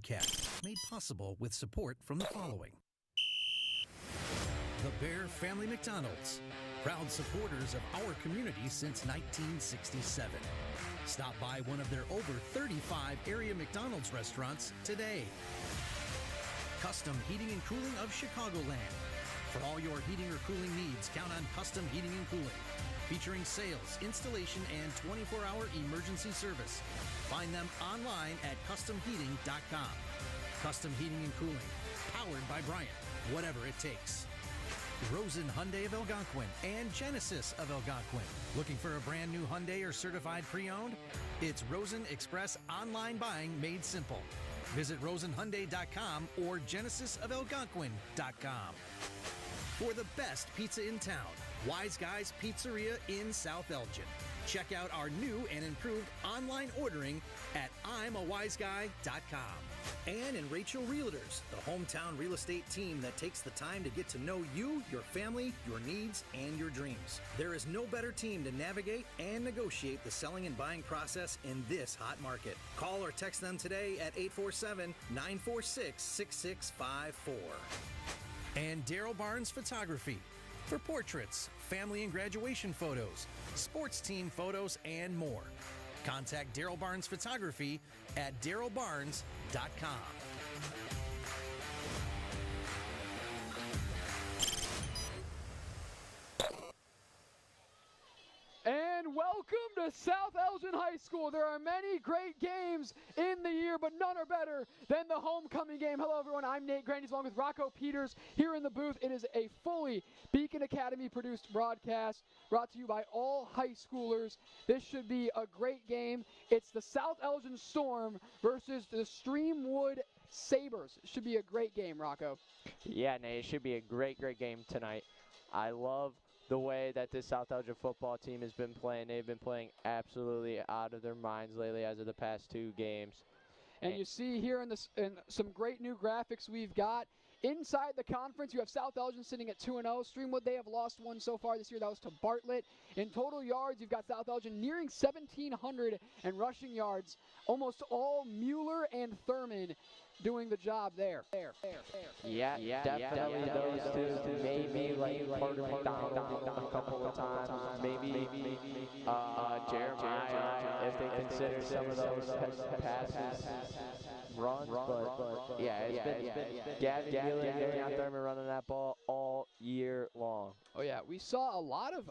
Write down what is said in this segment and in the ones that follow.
broadcast made possible with support from the following. The Bear Family McDonald's, proud supporters of our community since 1967. Stop by one of their over 35 area McDonald's restaurants today. Custom Heating and Cooling of Chicagoland. For all your heating or cooling needs, count on Custom Heating and Cooling. Featuring sales, installation, and 24-hour emergency service. Find them online at customheating.com. Custom Heating and Cooling, powered by Bryant, whatever it takes. Rosen Hyundai of Algonquin and Genesis of Algonquin. Looking for a brand new Hyundai or certified pre-owned? It's Rosen Express online buying made simple. Visit rosenhyundai.com or genesisofalgonquin.com. For the best pizza in town, Wise Guys Pizzeria in South Elgin. Check out our new and improved online ordering at I'mAWiseGuy.com. Ann and Rachel Realtors, the hometown real estate team that takes the time to get to know you, your family, your needs, and your dreams. There is no better team to navigate and negotiate the selling and buying process in this hot market. Call or text them today at 847-946-6654. And Daryl Barnes Photography for portraits, family and graduation photos, sports team photos, and more. Contact Daryl Barnes Photography at darylbarnes.com. And welcome to South Elgin High School. There are many great games in the year, but none are better than the homecoming game. Hello, everyone. I'm Nate Grendys along with Rocco Peters here in the booth. It is a fully Beacon Academy produced broadcast brought to you by all high schoolers. This should be a great game. It's the South Elgin Storm versus the Streamwood Sabres. It should be a great game, Rocco. Yeah, Nate, it should be a great game tonight. I love the way that this South Elgin football team has been playing. They've been playing absolutely out of their minds lately as of the past 2 games. And you see here in some great new graphics we've got. Inside the conference, you have South Elgin sitting at 2-0. Streamwood, they have lost one so far this year. That was to Bartlett. In total yards, you've got South Elgin nearing 1,700 and rushing yards. Almost all Mueller and Thurman doing the job there. Yeah, definitely those two. Maybe like Carter McDonald a couple of times. Maybe Jeremiah, if they consider some of those passes runs. But yeah, it's been Gavin Gillen and Darian Thurman running that ball all year long. Oh yeah, we saw a lot of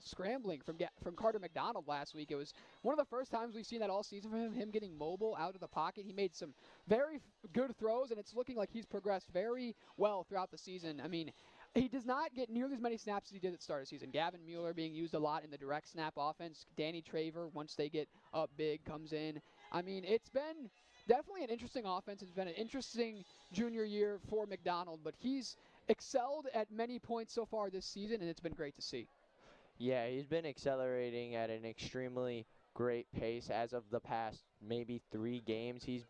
scrambling from Carter McDonald last week. It was one of the first times we've seen that all season from him getting mobile out of the pocket. He made some very good throws, and it's looking like he's progressed very well throughout the season. I mean, he does not get nearly as many snaps as he did at the start of the season. Gavin Mueller being used a lot in the direct snap offense. Danny Traver, once they get up big, comes in. I mean, it's been definitely an interesting offense. It's been an interesting junior year for McDonald, but he's excelled at many points so far this season, and it's been great to see. Yeah, he's been accelerating at an extremely great pace as of the past maybe 3 games. He's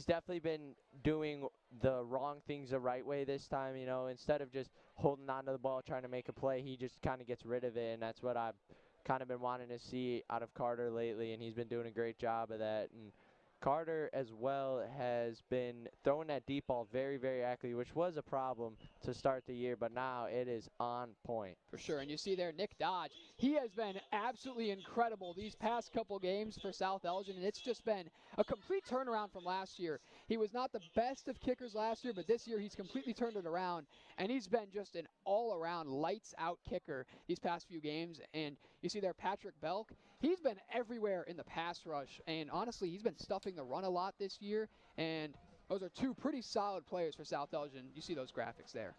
definitely been doing the wrong things the right way this time. You know, instead of just holding on to the ball trying to make a play, he just kind of gets rid of it, and that's what I've kind of been wanting to see out of Carter lately, and he's been doing a great job of that. And Carter as well has been throwing that deep ball very, very accurately, which was a problem to start the year, but now it is on point. For sure, and you see there Nick Dodge. He has been absolutely incredible these past couple games for South Elgin, and it's just been a complete turnaround from last year. He was not the best of kickers last year, but this year he's completely turned it around, and he's been just an all-around lights-out kicker these past few games. And you see there Patrick Belk. He's been everywhere in the pass rush, and honestly, he's been stuffing the run a lot this year, and those are 2 pretty solid players for South Elgin. You see those graphics there.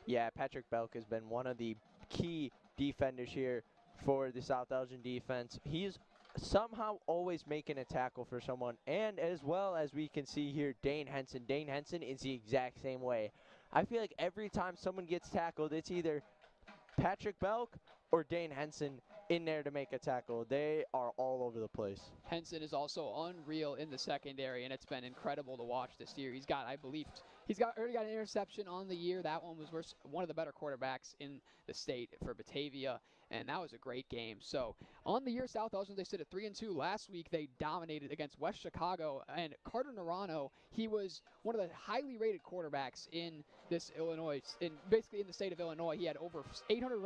Yeah, Patrick Belk has been one of the key defenders here for the South Elgin defense. He's somehow always making a tackle for someone, and as well as we can see here, Dane Henson. Dane Henson is the exact same way. I feel like every time someone gets tackled, it's either Patrick Belk or Dane Henson in there to make a tackle. They are all over the place. Henson is also unreal in the secondary, and it's been incredible to watch this year. He's got, I believe, already got an interception on the year. That one was one of the better quarterbacks in the state for Batavia. and that was a great game. So on the year, South Elgin, they sit at 3-2. Last week, they dominated against West Chicago, and Carter Narano, he was one of the highly rated quarterbacks in this Illinois, basically in the state of Illinois. He had over 800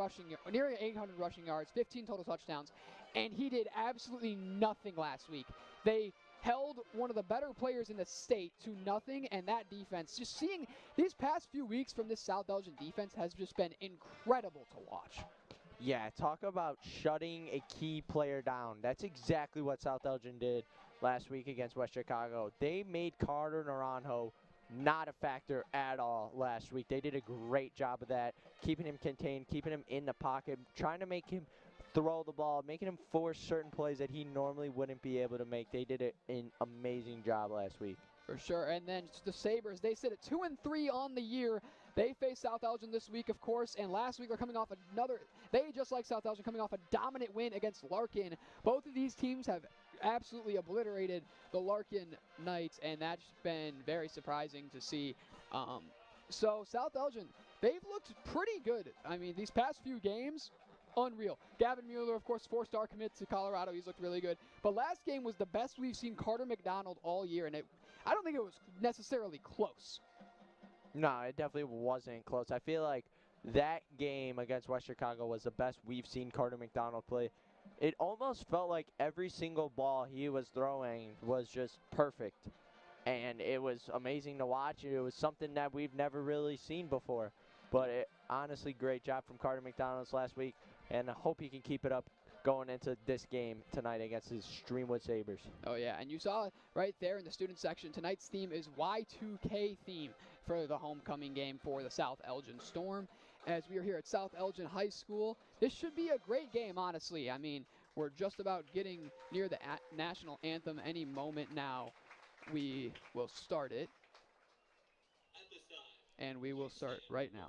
nearly 800 rushing yards, 15 total touchdowns, and he did absolutely nothing last week. They held one of the better players in the state to nothing, and that defense, just seeing these past few weeks from this South Elgin defense has just been incredible to watch. Yeah, talk about shutting a key player down. That's exactly what South Elgin did last week against West Chicago. They made Carter Naranjo not a factor at all last week. They did a great job of that, keeping him contained, keeping him in the pocket, trying to make him throw the ball, making him force certain plays that he normally wouldn't be able to make. They did an amazing job last week. For sure. And then the Sabres, they sit at 2-3 on the year. They face South Elgin this week, of course, and last week they're coming off they, just like South Elgin, coming off a dominant win against Larkin. Both of these teams have absolutely obliterated the Larkin Knights, and that's been very surprising to see. So South Elgin, they've looked pretty good. I mean, these past few games, unreal. Gavin Mueller, of course, 4-star commit to Colorado. He's looked really good. But last game was the best we've seen Carter McDonald all year, and I don't think it was necessarily close. No, it definitely wasn't close. I feel like that game against West Chicago was the best we've seen Carter McDonald play. It almost felt like every single ball he was throwing was just perfect. And it was amazing to watch. It was something that we've never really seen before. But honestly, great job from Carter McDonald last week. And I hope he can keep it up going into this game tonight against his Streamwood Sabres. Oh, yeah, and you saw right there in the student section, tonight's theme is Y2K theme for the homecoming game for the South Elgin Storm. As we are here at South Elgin High School, this should be a great game, honestly. I mean, we're just about getting near the national anthem any moment now. We will start it, and we will start right now.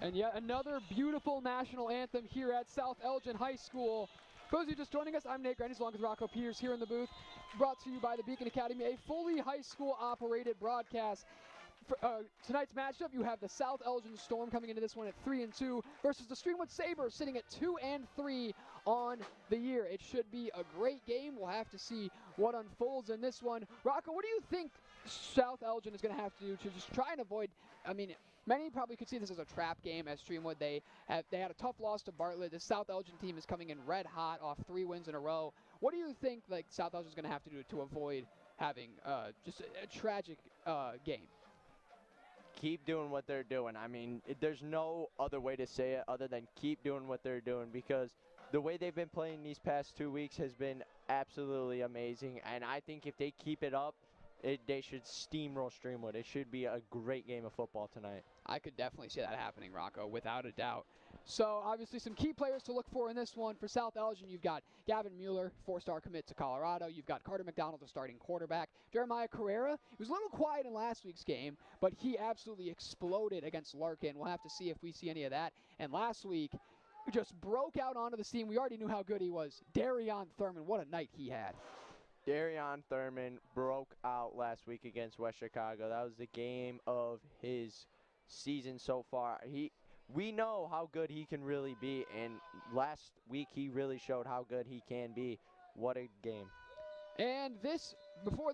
And yet another beautiful national anthem here at South Elgin High School. For those of you just joining us, I'm Nate Grendys along with Rocco Peters here in the booth. Brought to you by the Beacon Academy, a fully high school operated broadcast. For, tonight's matchup, you have the South Elgin Storm coming into this one at 3-2 versus the Streamwood Sabres sitting at 2-3 on the year. It should be a great game. We'll have to see what unfolds in this one. Rocco, what do you think South Elgin is going to have to do to just try and avoid, many probably could see this as a trap game as Streamwood. They had a tough loss to Bartlett. The South Elgin team is coming in red hot off 3 wins in a row. What do you think South Elgin is going to have to do to avoid having just a tragic game? Keep doing what they're doing. There's no other way to say it other than keep doing what they're doing, because the way they've been playing these past 2 weeks has been absolutely amazing. And I think if they keep it up, they should steamroll Streamwood. It should be a great game of football tonight. I could definitely see that happening, Rocco, without a doubt. So obviously some key players to look for in this one. For South Elgin, you've got Gavin Mueller, 4-star commit to Colorado. You've got Carter McDonald, the starting quarterback. Jeremiah Carrera, he was a little quiet in last week's game, but he absolutely exploded against Larkin. We'll have to see if we see any of that. And last week, just broke out onto the scene. We already knew how good he was. Darion Thurman, what a night he had. Darion Thurman broke out last week against West Chicago. That was the game of his season so far. We know how good he can really be, and last week he really showed how good he can be. What a game. And this, before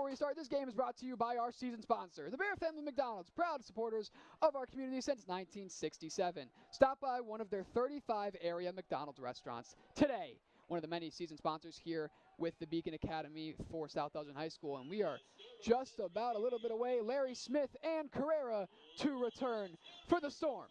we start, this game is brought to you by our season sponsor, the Bear Family McDonald's, proud supporters of our community since 1967. Stop by one of their 35 area McDonald's restaurants today. One of the many season sponsors here with the Beacon Academy for South Elgin High School, and we are just about a little bit away. Larry Smith and Carrera to return for the Storm.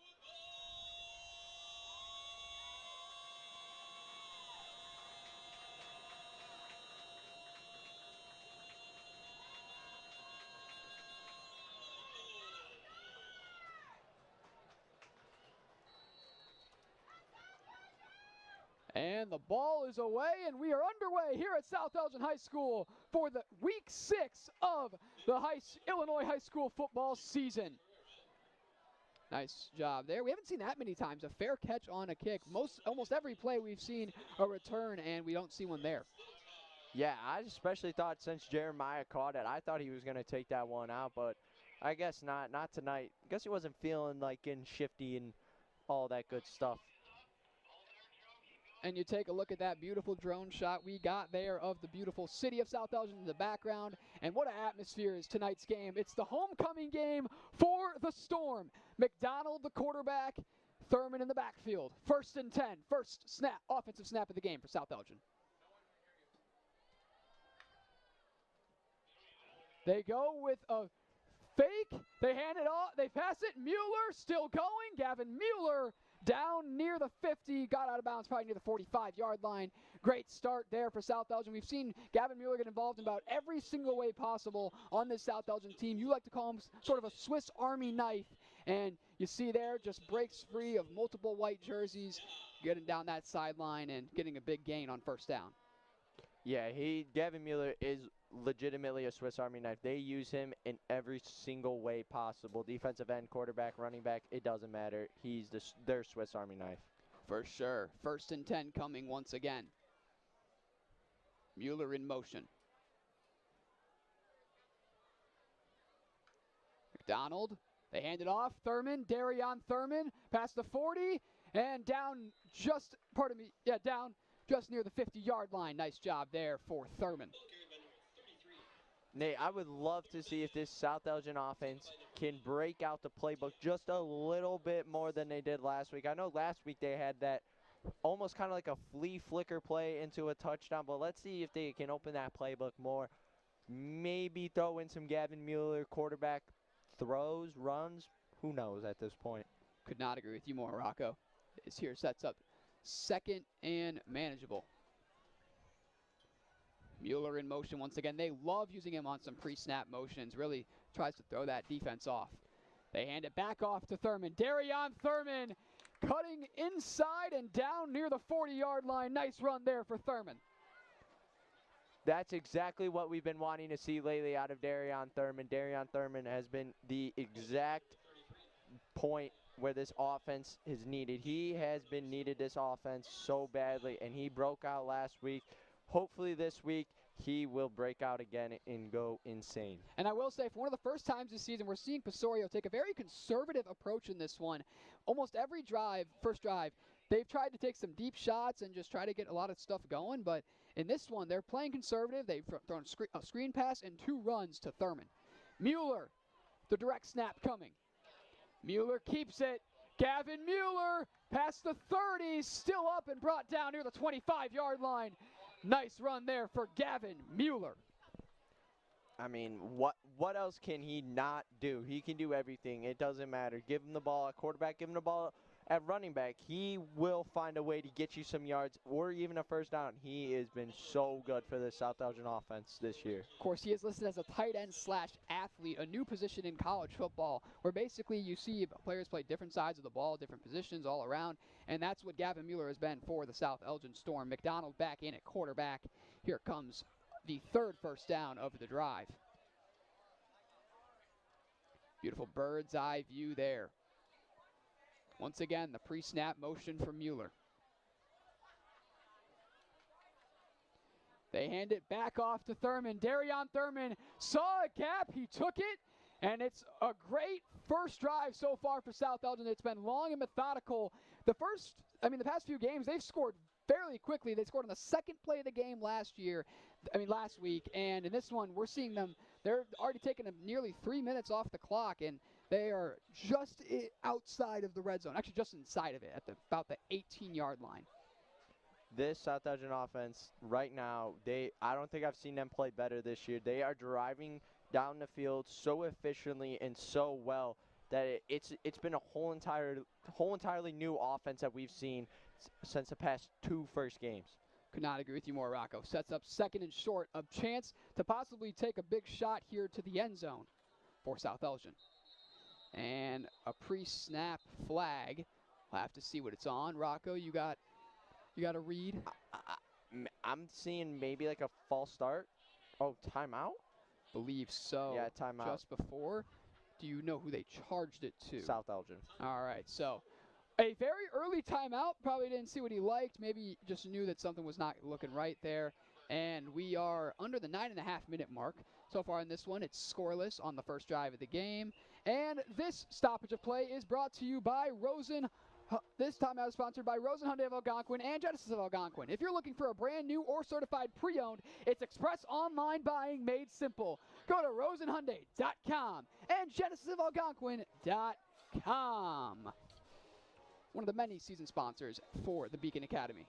And the ball is away, and we are underway here at South Elgin High School for the Week 6 of the Illinois High School football season. Nice job there. We haven't seen that many times. A fair catch on a kick. Almost every play we've seen a return, and we don't see one there. Yeah, I especially thought since Jeremiah caught it, I thought he was going to take that one out, but I guess not. Not tonight. I guess he wasn't feeling like getting shifty and all that good stuff. And you take a look at that beautiful drone shot we got there of the beautiful city of South Elgin in the background. And what an atmosphere is tonight's game. It's the homecoming game for the Storm. McDonald, the quarterback, Thurman in the backfield. 1st and 10, first snap, offensive snap of the game for South Elgin. They go with a fake. They hand it off. They pass it. Mueller still going. Gavin Mueller down near the 50, got out of bounds probably near the 45-yard line. Great start there for South Elgin. We've seen Gavin Mueller get involved in about every single way possible on this South Elgin team. You like to call him sort of a Swiss Army knife. And you see there, just breaks free of multiple white jerseys, getting down that sideline and getting a big gain on 1st down. Yeah, Gavin Mueller is legitimately a Swiss Army knife. They use him in every single way possible. Defensive end, quarterback, running back, it doesn't matter. He's their Swiss Army knife. For sure. 1st and 10 coming once again. Mueller in motion. McDonald, they hand it off. Thurman, Darion Thurman, past the 40, and down just near the 50-yard line. Nice job there for Thurman. Nate, I would love to see if this South Elgin offense can break out the playbook just a little bit more than they did last week. I know last week they had that almost kind of like a flea flicker play into a touchdown, but let's see if they can open that playbook more. Maybe throw in some Gavin Mueller quarterback throws, runs. Who knows at this point? Could not agree with you more, Rocco. This here sets up 2nd and manageable. Mueller in motion once again. They love using him on some pre-snap motions. Really tries to throw that defense off. They hand it back off to Thurman. Darion Thurman cutting inside and down near the 40-yard line. Nice run there for Thurman. That's exactly what we've been wanting to see lately out of Darion Thurman. Darion Thurman has been the exact point where this offense is needed. He has been needed this offense so badly, and he broke out last week. Hopefully this week he will break out again and go insane. And I will say, for one of the first times this season, we're seeing Pasorio take a very conservative approach in this one. Almost every first drive, they've tried to take some deep shots and just try to get a lot of stuff going. But in this one, they're playing conservative. They've thrown a screen pass and 2 runs to Thurman. Mueller, the direct snap coming. Mueller keeps it. Gavin Mueller past the 30, still up and brought down near the 25-yard line. Nice run there for Gavin Mueller. I mean, what else can he not do? He can do everything. It doesn't matter. Give him the ball at quarterback. Give him the ball at running back, he will find a way to get you some yards or even a first down. He has been so good for the South Elgin offense this year. Of course, he is listed as a tight end / athlete, a new position in college football, where basically you see players play different sides of the ball, different positions all around, and that's what Gavin Mueller has been for the South Elgin Storm. McDonald back in at quarterback. Here comes the third first down of the drive. Beautiful bird's eye view there. Once again, the pre-snap motion from Mueller. They hand it back off to Thurman. Darion Thurman saw a gap. He took it, and it's a great first drive so far for South Elgin. It's been long and methodical. The past few games, they've scored fairly quickly. They scored on the second play of the game last week, and in this one, we're seeing them. They're already taking nearly 3 minutes off the clock, and they are just outside of the red zone. Actually, just inside of it, at about the 18-yard line. This South Elgin offense right now, I don't think I've seen them play better this year. They are driving down the field so efficiently and so well that it's been a whole entirely new offense that we've seen since the past 2 first games. Could not agree with you more, Rocco. Sets up second and short, a chance to possibly take a big shot here to the end zone for South Elgin. And a pre-snap flag. We'll have to see what it's on. Rocco, you got a read? I'm seeing maybe like a false start. Oh, timeout? Believe so. Yeah, timeout. Just before. Do you know who they charged it to? South Elgin. All right, so a very early timeout. Probably didn't see what he liked. Maybe just knew that something was not looking right there. And we are under the 9.5-minute mark. So far in this one, it's scoreless on the first drive of the game. And this stoppage of play is brought to you by This timeout is sponsored by Rosen Hyundai of Algonquin and Genesis of Algonquin. If you're looking for a brand new or certified pre-owned, it's express online buying made simple. Go to rosenhyundai.com and genesisofalgonquin.com. One of the many season sponsors for the Beacon Academy.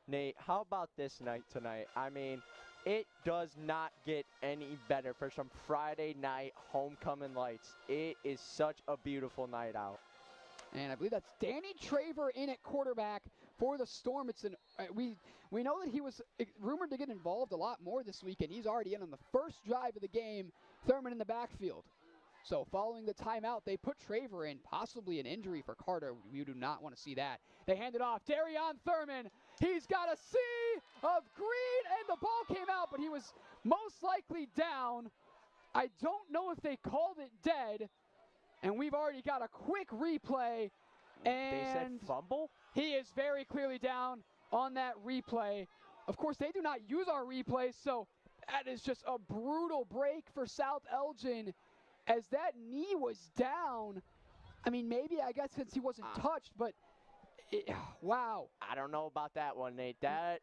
Nate, how about this night tonight? I mean, it does not get any better for some Friday night homecoming lights. It is such a beautiful night out. And I believe that's Danny Traver in at quarterback for the Storm. We know that he was rumored to get involved a lot more this week, and he's already in on the first drive of the game. Thurman in the backfield. So following the timeout, they put Traver in, possibly an injury for Carter. We do not want to see that. They hand it off. Darion Thurman. He's got a sea of green, and the ball came out, but he was most likely down. I don't know if they called it dead. And we've already got a quick replay. And they said fumble? He is very clearly down on that replay. Of course, they do not use our replays, so that is just a brutal break for South Elgin. As that knee was down, I mean, maybe, I guess, since he wasn't touched, but wow. I don't know about that one, Nate. That's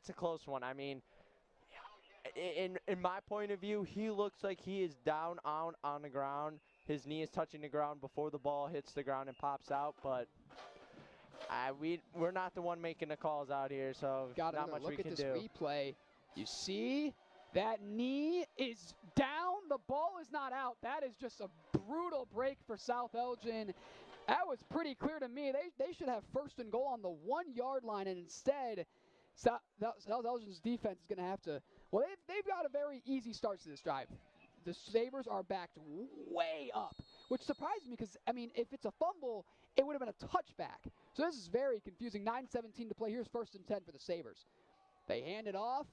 a close one. I mean, in my point of view, he looks like he is down on the ground. His knee is touching the ground before the ball hits the ground and pops out, but we're not the one making the calls out here, so not much we can do. Look at this replay. You see that knee is down. The ball is not out. That is just a brutal break for South Elgin. That was pretty clear to me. They should have first and goal on the 1-yard line, and instead, South Elgin's defense is going to have to. Well, they've got a very easy start to this drive. The Sabres are backed way up, which surprised me because, I mean, if it's a fumble, it would have been a touchback. So this is very confusing. 9:17 to play. Here's first and 10 for the Sabres. They hand it off,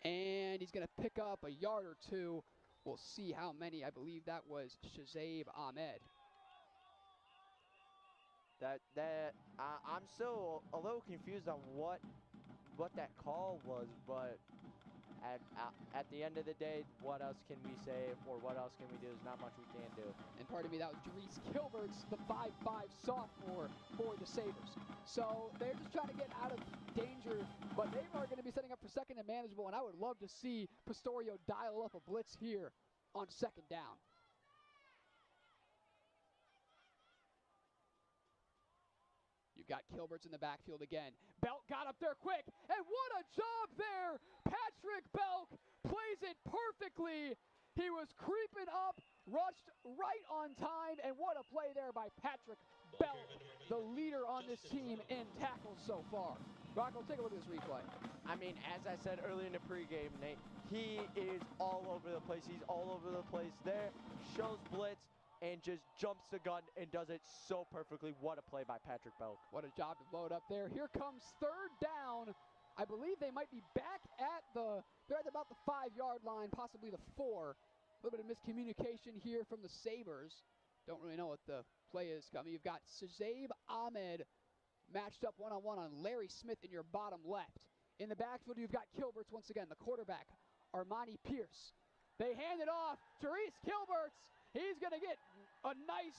and he's going to pick up a yard or two. We'll see how many. I believe that was Shazaib Ahmed. I'm still a little confused on what that call was, but at the end of the day, what else can we say or what else can we do? There's not much we can do. And pardon me, that was Jerice Kilberts, the 5'5" sophomore for the Sabres. So they're just trying to get out of danger, but they are going to be setting up for second and manageable, and I would love to see Pastorio dial up a blitz here on second down. You've got Kilberts in the backfield again. Belk got up there quick, and what a job there! Patrick Belk plays it perfectly. He was creeping up, rushed right on time, and what a play there by Patrick Belk, the leader on this team in tackles so far. Rocco, take a look at this replay. I mean, as I said earlier in the pregame, Nate, he is all over the place. He's all over the place there, shows blitz, and just jumps the gun and does it so perfectly. What a play by Patrick Belk. What a job to load up there. Here comes third down. I believe they might be back at they're at about the 5-yard line, possibly the 4. A little bit of miscommunication here from the Sabres. Don't really know what the play is coming. You've got Shazaib Ahmed matched up one-on-one on Larry Smith in your bottom left. In the backfield, you've got Kilberts once again, the quarterback, Armani Pierce. They hand it off. Therese Kilberts. He's going to get a nice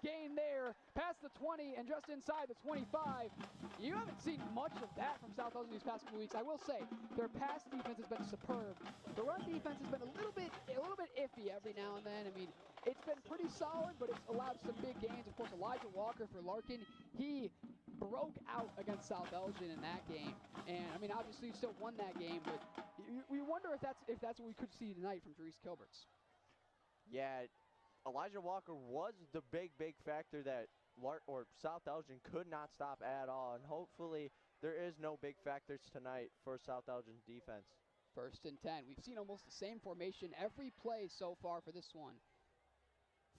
gain there past the 20 and just inside the 25. You haven't seen much of that from South Elgin these past couple weeks. I will say their pass defense has been superb. The run defense has been a little bit iffy every now and then. I mean, it's been pretty solid, but it's allowed some big gains. Of course, Elijah Walker for Larkin, he broke out against South Elgin in that game. And I mean, obviously, he still won that game, but we wonder if that's what we could see tonight from Therese Kilberts. Yeah, Elijah Walker was the big factor that South Elgin could not stop at all, and hopefully there is no big factors tonight for South Elgin's defense. 1st and 10. We've seen almost the same formation every play so far for this one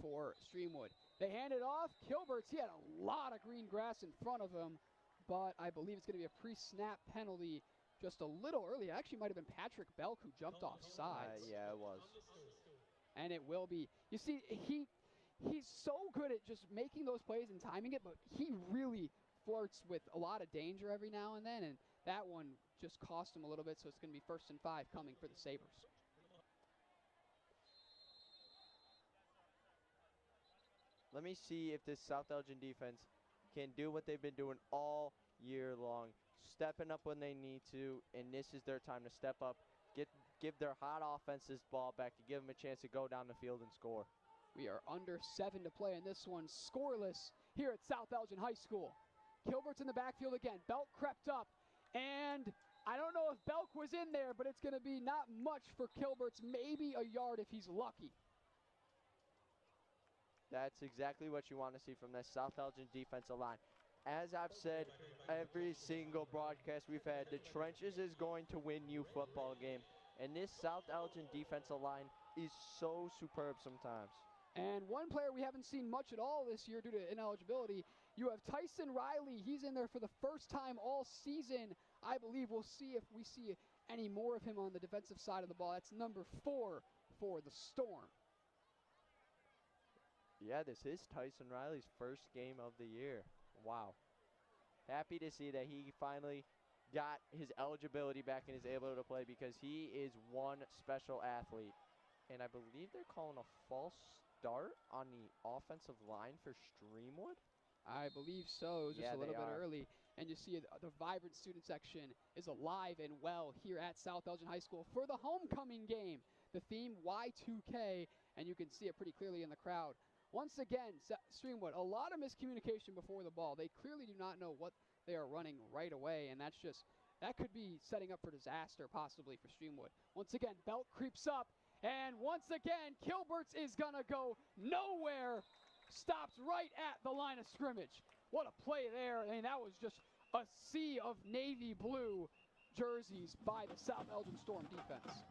for Streamwood. They hand it off. Kilberts, he had a lot of green grass in front of him, but I believe it's going to be a pre-snap penalty just a little early. It actually might have been Patrick Belk who jumped off sides. Yeah, it was. And it will be. You see, he's so good at just making those plays and timing it, but he really flirts with a lot of danger every now and then, and that one just cost him a little bit, so it's going to be 1st and 5 coming for the Sabres. Let me see if this South Elgin defense can do what they've been doing all year long, stepping up when they need to, and this is their time to step up, give their hot offense this ball back to give them a chance to go down the field and score. We are under 7 to play in this one, scoreless here at South Elgin High School. Kilbert's in the backfield again. Belk crept up, and I don't know if Belk was in there, but it's going to be not much for Kilbert's, maybe a yard if he's lucky. That's exactly what you want to see from this South Elgin defensive line. As I've said every single broadcast we've had, the trenches is going to win you football game. And this South Elgin defensive line is so superb sometimes. And one player we haven't seen much at all this year due to ineligibility, you have Tyson Riley. He's in there for the first time all season. I believe we'll see if we see any more of him on the defensive side of the ball. That's number 4 for the Storm. Yeah, this is Tyson Riley's first game of the year. Wow. Happy to see that he finally got his eligibility back and is able to play, because he is one special athlete. And I believe they're calling a false start on the offensive line for Streamwood. I believe so, just a little bit early. And you see the vibrant student section is alive and well here at South Elgin High School for the homecoming game. The theme, Y2K, and you can see it pretty clearly in the crowd. Once again, Streamwood, a lot of miscommunication before the ball. They clearly do not know what they are running right away, and that could be setting up for disaster possibly for Streamwood. Once again, Belk creeps up, and once again, Kilberts is going to go nowhere. Stops right at the line of scrimmage. What a play there. I mean, that was just a sea of navy blue jerseys by the South Elgin Storm defense.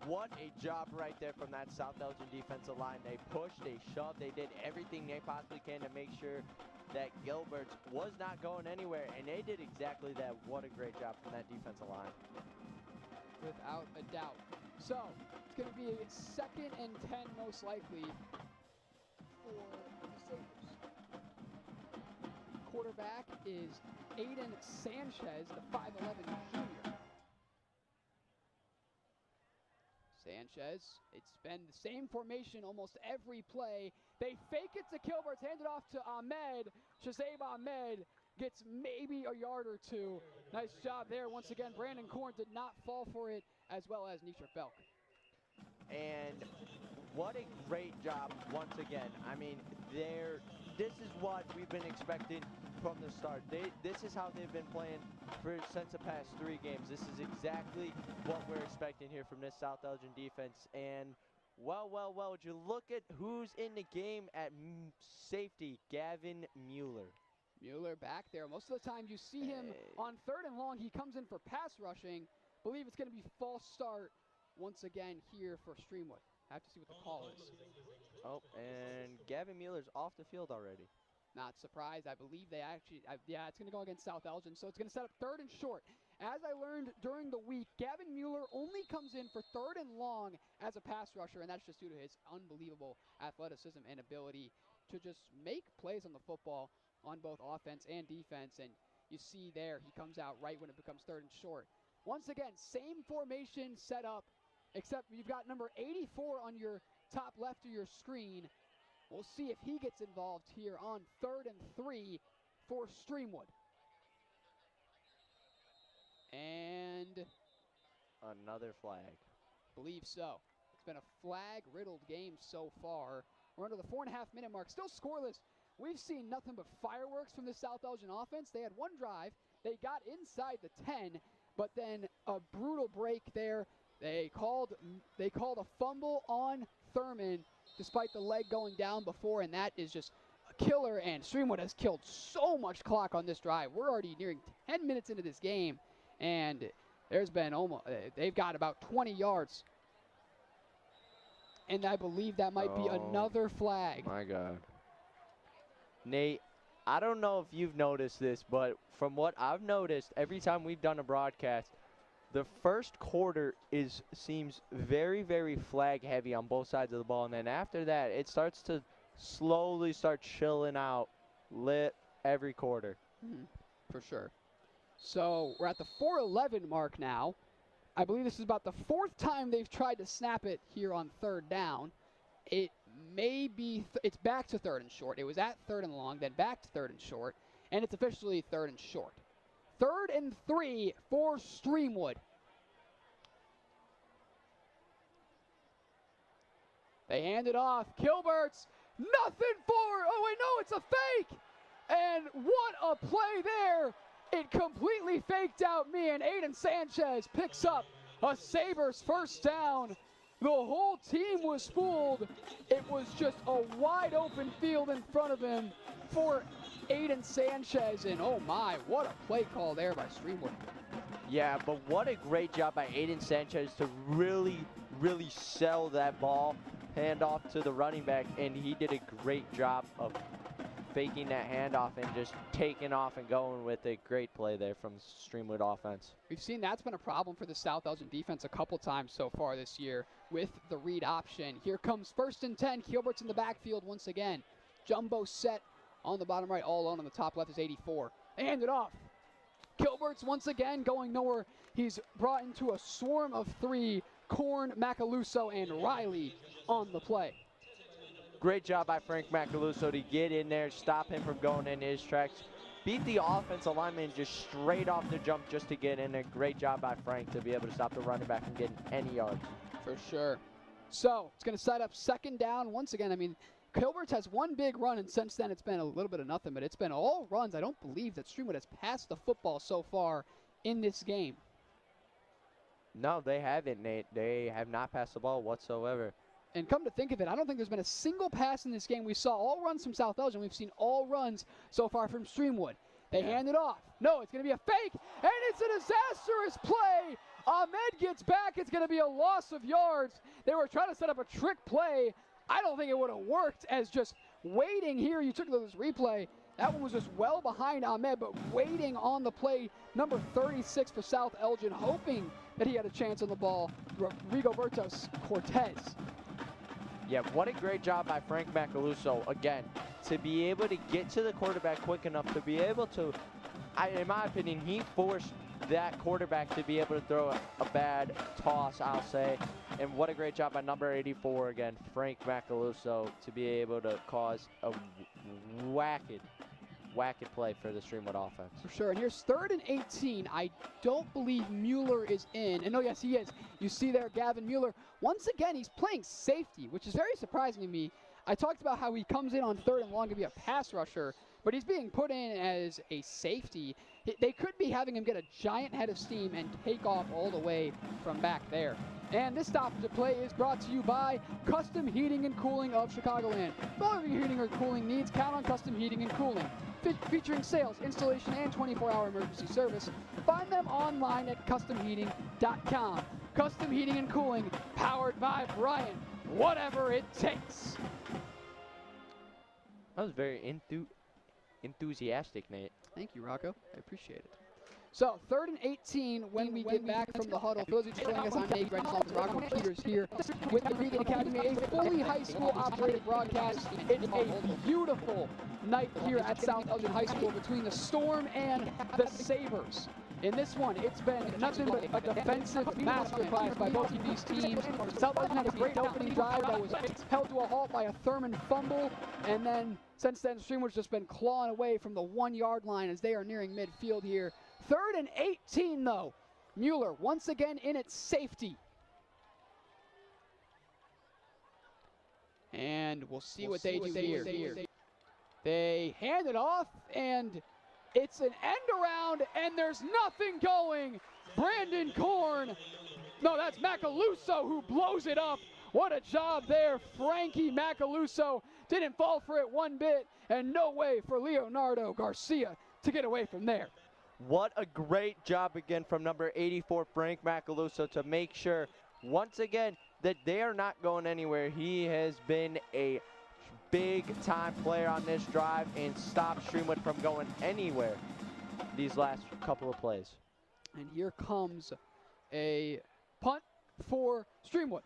What a job right there from that South Elgin defensive line. They pushed, they shoved, they did everything they possibly can to make sure that Gilbert was not going anywhere, and they did exactly that. What a great job from that defensive line. Without a doubt. So, it's going to be a 2nd and 10 most likely for the Sabres. Quarterback is Aiden Sanchez, the 5'11 junior. Sanchez, it's been the same formation almost every play. They fake it to Kilberts, hand it off to Ahmed. Shazaib Ahmed gets maybe a yard or 2. Nice job there. Once again, Brandon Korn did not fall for it, as well as Nisha Belk. And what a great job once again. I mean, this is what we've been expecting from the start. This is how they've been playing since the past 3 games. This is exactly what we're expecting here from this South Elgin defense. And Well, well, well, would you look at who's in the game at safety, Gavin Mueller. Mueller back there. Most of the time you see him on 3rd and long. He comes in for pass rushing. Believe it's going to be false start once again here for Streamwood. Have to see what the call is. Oh, and Gavin Mueller's off the field already. Not surprised. I believe they actually, yeah, it's going to go against South Elgin. So it's going to set up 3rd and short. As I learned during the week, Gavin Mueller only comes in for 3rd and long as a pass rusher, and that's just due to his unbelievable athleticism and ability to just make plays on the football on both offense and defense. And you see there, he comes out right when it becomes 3rd and short. Once again, same formation set up, except you've got number 84 on your top left of your screen. We'll see if he gets involved here on 3rd and 3 for Streamwood. And another flag. Believe so. It's been a flag-riddled game so far. We're under the 4.5-minute mark. Still scoreless. We've seen nothing but fireworks from the South Elgin offense. They had one drive. They got inside the 10, but then a brutal break there. They called a fumble on Thurman despite the leg going down before, and that is just a killer, and Streamwood has killed so much clock on this drive. We're already nearing 10 minutes into this game, and there's been they've got about 20 yards. And I believe that might be another flag. My God. Nate, I don't know if you've noticed this, but from what I've noticed, every time we've done a broadcast, the first quarter seems very, very flag heavy on both sides of the ball. And then after that, it starts to slowly start chilling out every quarter. For sure. So we're at the 4:11 mark now. I believe this is about the 4th time they've tried to snap it here on 3rd down. It may be, it's back to 3rd and short. It was at 3rd and long, then back to 3rd and short, and it's officially 3rd and short. 3rd and 3 for Streamwood. They hand it off. Kilbert's, nothing for, oh wait, no, it's a fake! And what a play there! It completely faked out me, and Aiden Sanchez picks up a Sabres first down. The whole team was fooled. It was just a wide open field in front of him for Aiden Sanchez, and oh my, what a play call there by Streamwood. Yeah, but what a great job by Aiden Sanchez to really, really sell that ball, hand off to the running back, and he did a great job of faking that handoff and just taking off and going with a great play there from Streamwood offense. We've seen that's been a problem for the South Elgin defense a couple times so far this year with the read option. Here comes 1st and 10. Kilbert's in the backfield once again. Jumbo set on the bottom right, all alone on the top left is 84. They hand it off. Kilbert's once again going nowhere. He's brought into a swarm of 3. Korn, Macaluso, and Riley on the play. Great job by Frank Macaluso to get in there, stop him from going into his tracks. Beat the offensive lineman just straight off the jump just to get in there. Great job by Frank to be able to stop the running back from getting any yards. For sure. So it's going to set up 2nd down. Once again, I mean, Kilbert's has one big run, and since then it's been a little bit of nothing, but it's been all runs. I don't believe that Streamwood has passed the football so far in this game. No, they haven't, Nate. They have not passed the ball whatsoever. And come to think of it, I don't think there's been a single pass in this game. We saw all runs from South Elgin. We've seen all runs so far from Streamwood. They hand it off. No, it's going to be a fake, and it's a disastrous play. Ahmed gets back. It's going to be a loss of yards. They were trying to set up a trick play. I don't think it would have worked as just waiting here. You took this replay. That one was just well behind Ahmed, but waiting on the play. Number 36 for South Elgin, hoping that he had a chance on the ball. Rigoberto Cortez. Yeah, what a great job by Frank Macaluso, again, to be able to get to the quarterback quick enough to be able to, in my opinion, he forced that quarterback to be able to throw a bad toss, I'll say. And what a great job by number 84, again, Frank Macaluso, to be able to cause a whacked play for the Streamwood offense. For sure, and here's 3rd and 18. I don't believe Mueller is in. And no, yes, he is. You see there, Gavin Mueller. Once again, he's playing safety, which is very surprising to me. I talked about how he comes in on 3rd and long to be a pass rusher, but he's being put in as a safety. They could be having him get a giant head of steam and take off all the way from back there. And this stoppage of play is brought to you by Custom Heating and Cooling of Chicagoland. For all of your heating or cooling needs, count on Custom Heating and Cooling. Featuring sales, installation, and 24-hour emergency service. Find them online at customheating.com. Custom Heating and Cooling, powered by Brian. Whatever it takes. That was very enthusiastic, Nate. Thank you, Rocco. I appreciate it. So, 3rd and 18 when we get back from the huddle. For those of you joining us, I'm Nate Grendys, Rocco Peters here with the Beacon Academy, a fully high school operated broadcast. It's a beautiful night here at South Elgin High School between the Storm and the Sabres. In this one, it's been nothing but a defensive masterclass by both of these teams. South Elgin had a great opening drive that was held to a halt by a Thurman fumble, and then since then, Streamwood's just been clawing away from the 1-yard line as they are nearing midfield here. 3rd and 18, though. Mueller once again in its safety. And we'll see what they do here. They hand it off, and it's an end around, and there's nothing going. Brandon Korn. No, that's Macaluso who blows it up. What a job there. Frankie Macaluso didn't fall for it one bit, and no way for Leonardo Garcia to get away from there. What a great job again from number 84, Frank Macaluso, to make sure, once again, that they are not going anywhere. He has been a big-time player on this drive and stopped Streamwood from going anywhere these last couple of plays. And here comes a punt for Streamwood.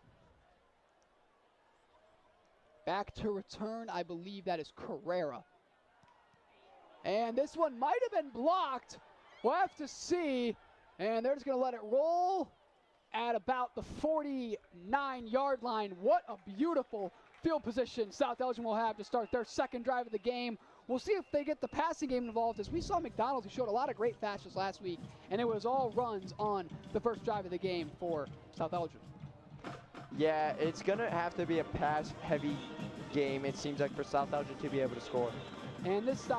Back to return, I believe that is Carrera. And this one might have been blocked. We'll have to see. And they're just going to let it roll at about the 49-yard line. What a beautiful field position South Elgin will have to start their second drive of the game. We'll see if they get the passing game involved, as we saw McDonald's, who showed a lot of great flashes last week, and it was all runs on the first drive of the game for South Elgin. Yeah, it's going to have to be a pass-heavy game, it seems like, for South Elgin to be able to score. And this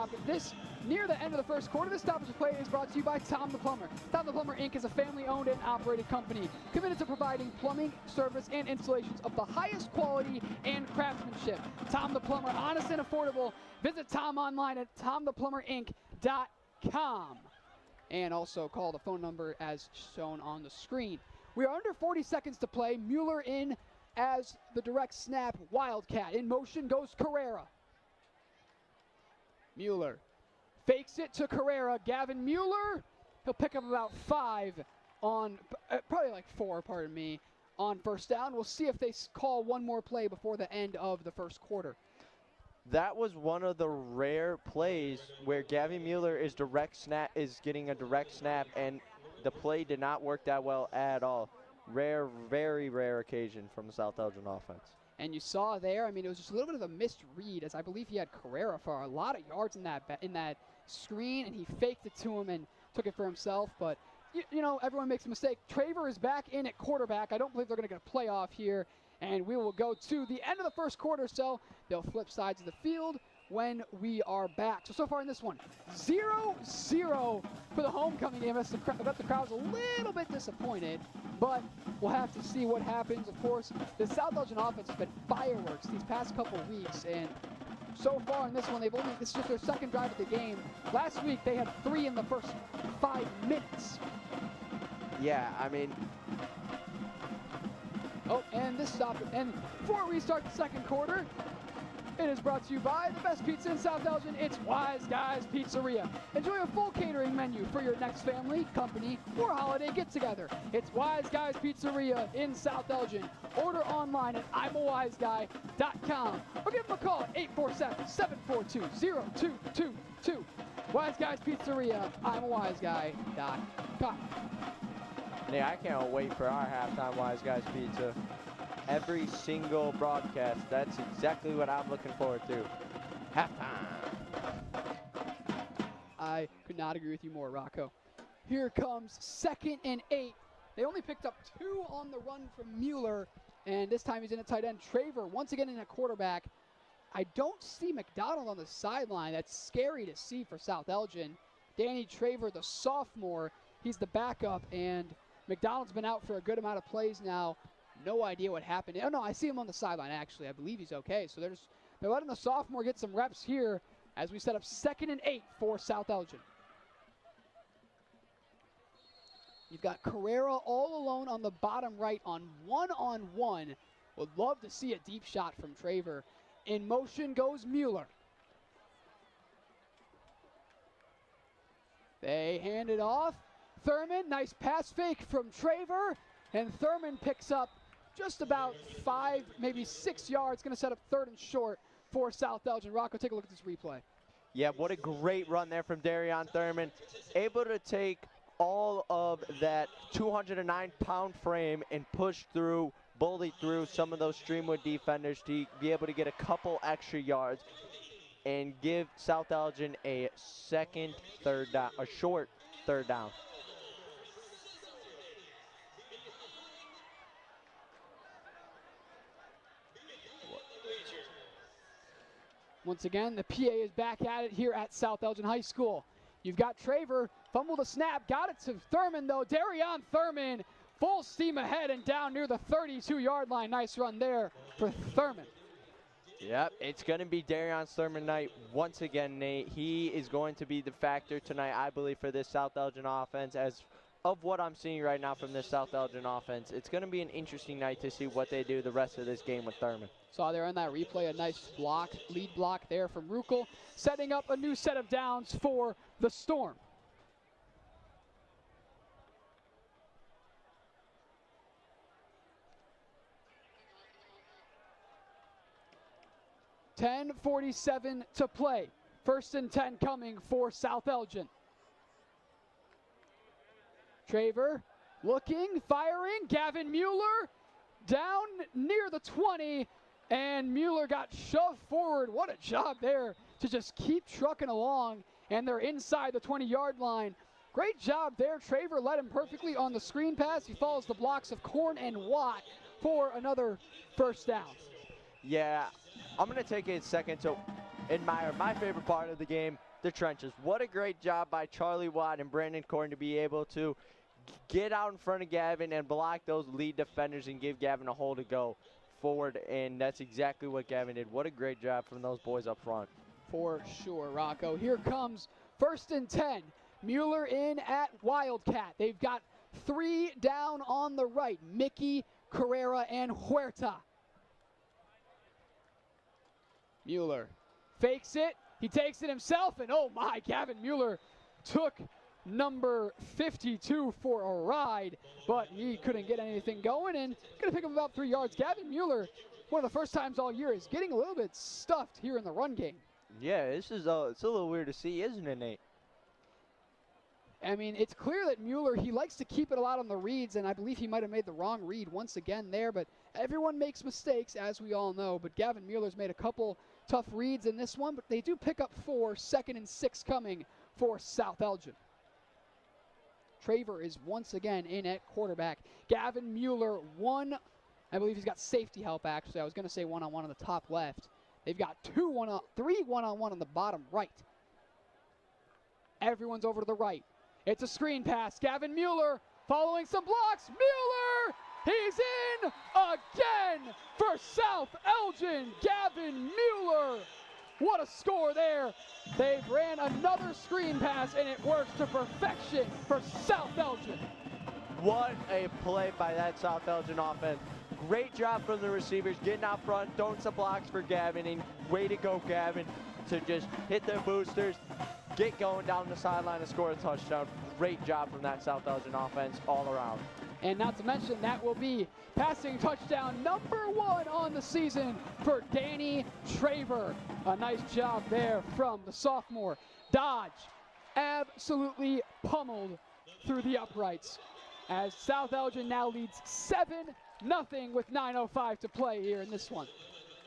near the end of the first quarter, this stoppage of play is brought to you by Tom the Plumber. Tom the Plumber, Inc. is a family-owned and operated company committed to providing plumbing, service, and installations of the highest quality and craftsmanship. Tom the Plumber, honest and affordable. Visit Tom online at tomtheplumberinc.com. And also call the phone number as shown on the screen. We are under 40 seconds to play. Mueller in as the direct snap Wildcat. In motion goes Carrera. Mueller fakes it to Carrera. Gavin Mueller, he'll pick up about 5 on, probably like 4, pardon me, on first down. We'll see if they call one more play before the end of the first quarter. That was one of the rare plays where Gavin Mueller is getting a direct snap, and the play did not work that well at all. Rare, very rare occasion from the South Elgin offense. And you saw there, I mean, it was just a little bit of a misread, as I believe he had Carrera for a lot of yards in that screen, and he faked it to him and took it for himself. But, you know, everyone makes a mistake. Traver is back in at quarterback. I don't believe they're going to get a playoff here, and we will go to the end of the first quarter, so they'll flip sides of the field when we are back. So far in this one, 0-0 for the homecoming game. I bet the crowd's a little bit disappointed, but we'll have to see what happens. Of course, the South Elgin offense has been fireworks these past couple of weeks, and so far in this one, this is just their second drive of the game. Last week, they had 3 in the first 5 minutes. Yeah, I mean... Oh, and this stopped it. And before we start the second quarter, it is brought to you by the best pizza in South Elgin. It's Wise Guys Pizzeria. Enjoy a full catering menu for your next family, company, or holiday get-together. It's Wise Guys Pizzeria in South Elgin. Order online at I'mAWiseGuy.com or give them a call at 847-742-0222. Wise Guys Pizzeria, I'mAWiseGuy.com. Yeah, I can't wait for our halftime Wise Guys Pizza. Every single broadcast, that's exactly what I'm looking forward to. Halftime. I could not agree with you more, Rocco. Here comes 2nd and 8. They only picked up 2 on the run from Mueller, and this time he's in a tight end. Traver, once again in a quarterback. I don't see McDonald on the sideline. That's scary to see for South Elgin. Danny Traver, the sophomore, he's the backup, and McDonald's been out for a good amount of plays now. No idea what happened. Oh, no, I see him on the sideline, actually. I believe he's okay. So they're letting the sophomore get some reps here as we set up 2nd and 8 for South Elgin. You've got Carrera all alone on the bottom right on one-on-one. Would love to see a deep shot from Traver. In motion goes Mueller. They hand it off. Thurman, nice pass fake from Traver. And Thurman picks up just about 5, maybe 6 yards. Going to set up 3rd and short for South Elgin. Rocco, take a look at this replay. Yeah, what a great run there from Darion Thurman. Able to take all of that 209-pound frame and push through, bully through some of those Streamwood defenders to be able to get a couple extra yards and give South Elgin a short third down. Once again, the PA is back at it here at South Elgin High School. You've got Traver, fumbled the snap, got it to Thurman though. Darion Thurman, full steam ahead and down near the 32-yard line. Nice run there for Thurman. Yep, it's going to be Darion Thurman night once again, Nate. He is going to be the factor tonight, I believe, for this South Elgin offense. As of what I'm seeing right now from this South Elgin offense, it's going to be an interesting night to see what they do the rest of this game with Thurman. Saw there in that replay a nice block, lead block there from Rocco, setting up a new set of downs for the Storm. .47 to play. 1st and 10 coming for South Elgin. Traver looking, firing. Gavin Mueller down near the 20. And Mueller got shoved forward. What a job there to just keep trucking along. And they're inside the 20-yard line. Great job there. Traver led him perfectly on the screen pass. He follows the blocks of Korn and Watt for another 1st down. Yeah, I'm going to take a second to admire my favorite part of the game, the trenches. What a great job by Charlie Watt and Brandon Korn to be able to get out in front of Gavin and block those lead defenders and give Gavin a hole to go forward, and that's exactly what Gavin did. What a great job from those boys up front. For sure, Rocco. Here comes 1st and 10. Mueller in at Wildcat. They've got 3 down on the right. Mickey, Carrera, and Huerta. Mueller fakes it. He takes it himself, and oh my, Gavin Mueller took number 52 for a ride, but he couldn't get anything going and gonna pick up about 3 yards. Gavin Mueller, one of the first times all year, is getting a little bit stuffed here in the run game. Yeah, this is it's a little weird to see, isn't it, Nate? I mean, it's clear that Mueller, he likes to keep it a lot on the reads, and I believe he might have made the wrong read once again there, but everyone makes mistakes, as we all know, but Gavin Mueller's made a couple tough reads in this one, but they do pick up 4, 2nd and 6 coming for South Elgin. Traver is once again in at quarterback. Gavin Mueller, I believe he's got safety help, actually. I was going to say one-on-one on the top left. They've got 3 one-on-one on the bottom right. Everyone's over to the right. It's a screen pass. Gavin Mueller following some blocks. Mueller! He's in again for South Elgin. Gavin Mueller. What a score there. They've ran another screen pass, and it works to perfection for South Elgin. What a play by that South Elgin offense. Great job from the receivers, getting out front, throwing some blocks for Gavin, and way to go, Gavin, to just hit their boosters, get going down the sideline and score a touchdown. Great job from that South Elgin offense all around. And not to mention, that will be passing touchdown number 1 on the season for Danny Traver. A nice job there from the sophomore. Dodge absolutely pummeled through the uprights as South Elgin now leads 7-0 with 9:05 to play here in this one.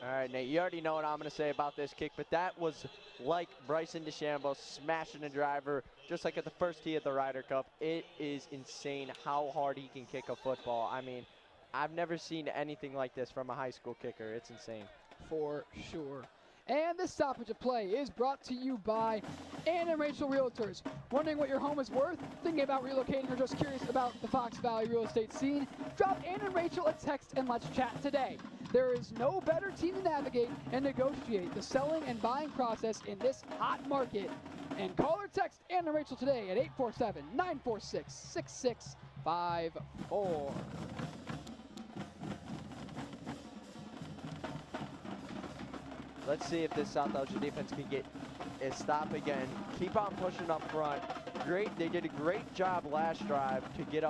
All right, Nate, you already know what I'm going to say about this kick, but that was like Bryson DeChambeau smashing a driver, just like at the first tee at the Ryder Cup. It is insane how hard he can kick a football. I mean, I've never seen anything like this from a high school kicker. It's insane. For sure. And this stoppage of play is brought to you by Ann and Rachel Realtors. Wondering what your home is worth? Thinking about relocating or just curious about the Fox Valley real estate scene? Drop Ann and Rachel a text and let's chat today. There is no better team to navigate and negotiate the selling and buying process in this hot market. And call or text Ann and Rachel today at 847-946-6654. Let's see if this South Elgin defense can get a stop again. Keep on pushing up front. Great, they did a great job last drive to get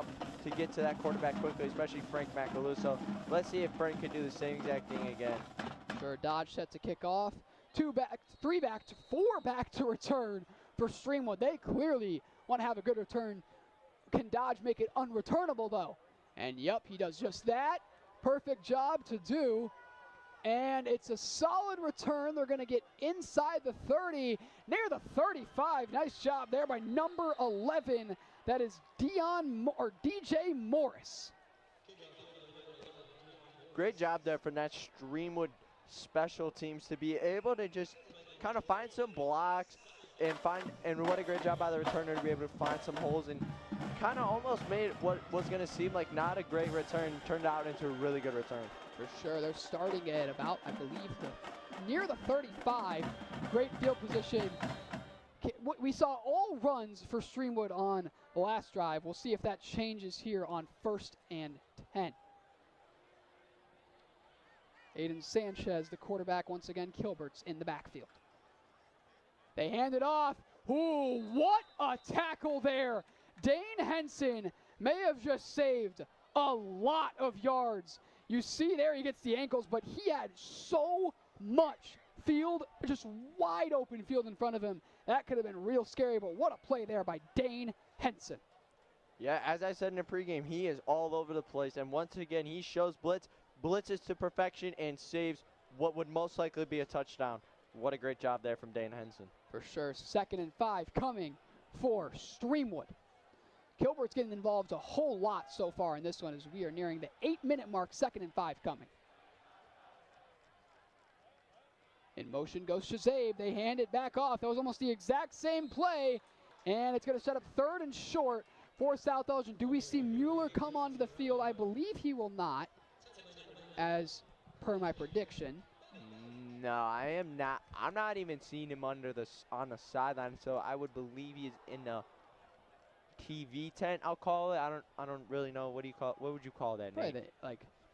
to that quarterback quickly, especially Frank Macaluso. Let's see if Frank can do the same exact thing again. Sure, Dodge set to kick off. 2 back, 3 back, 4 back to return for Streamwood. They clearly want to have a good return. Can Dodge make it unreturnable though? And yep, he does just that. Perfect job to do. And it's a solid return. They're going to get inside the 30, near the 35. Nice job there by number 11. That is DJ Morris. Great job there for that Streamwood special teams to be able to just kind of find some blocks and what a great job by the returner to be able to find some holes and kind of almost made what was going to seem like not a great return turned out into a really good return. For sure, they're starting at about, I believe, near the 35. Great field position. We saw all runs for Streamwood on the last drive. We'll see if that changes here on 1st and 10. Aiden Sanchez, the quarterback, once again. Kilbert's in the backfield. They hand it off. Ooh, what a tackle there. Dane Henson may have just saved a lot of yards. You see there he gets the ankles, but he had so much field, just wide open field in front of him. That could have been real scary, but what a play there by Dane Henson. Yeah, as I said in the pregame, he is all over the place, and once again, he shows blitzes to perfection, and saves what would most likely be a touchdown. What a great job there from Dane Henson. For sure. 2nd and 5 coming for Streamwood. Kilbert's getting involved a whole lot so far in this one as we are nearing the 8-minute mark. 2nd and 5 coming. In motion goes Shazabe. They hand it back off. That was almost the exact same play. And it's going to set up 3rd and short for South Elgin. Do we see Mueller come onto the field? I believe he will not, as per my prediction. No, I am not. I'm not even seeing him on the sideline, so I would believe he's in the TV tent, I'll call it. I don't really know. What would you call that, Nate?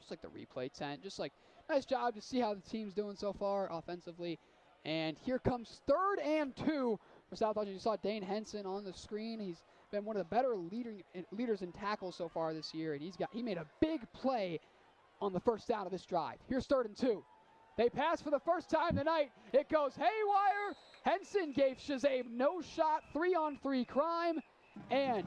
Just like the replay tent. Just like, nice job to see how the team's doing so far offensively. And here comes 3rd and 2 for South Elgin. You saw Dane Henson on the screen. He's been one of the better leaders in tackles so far this year, and he made a big play on the first down of this drive. Here's 3rd and 2. They pass for the first time tonight. It goes haywire. Henson gave Shazabe no shot. 3-on-3 crime. And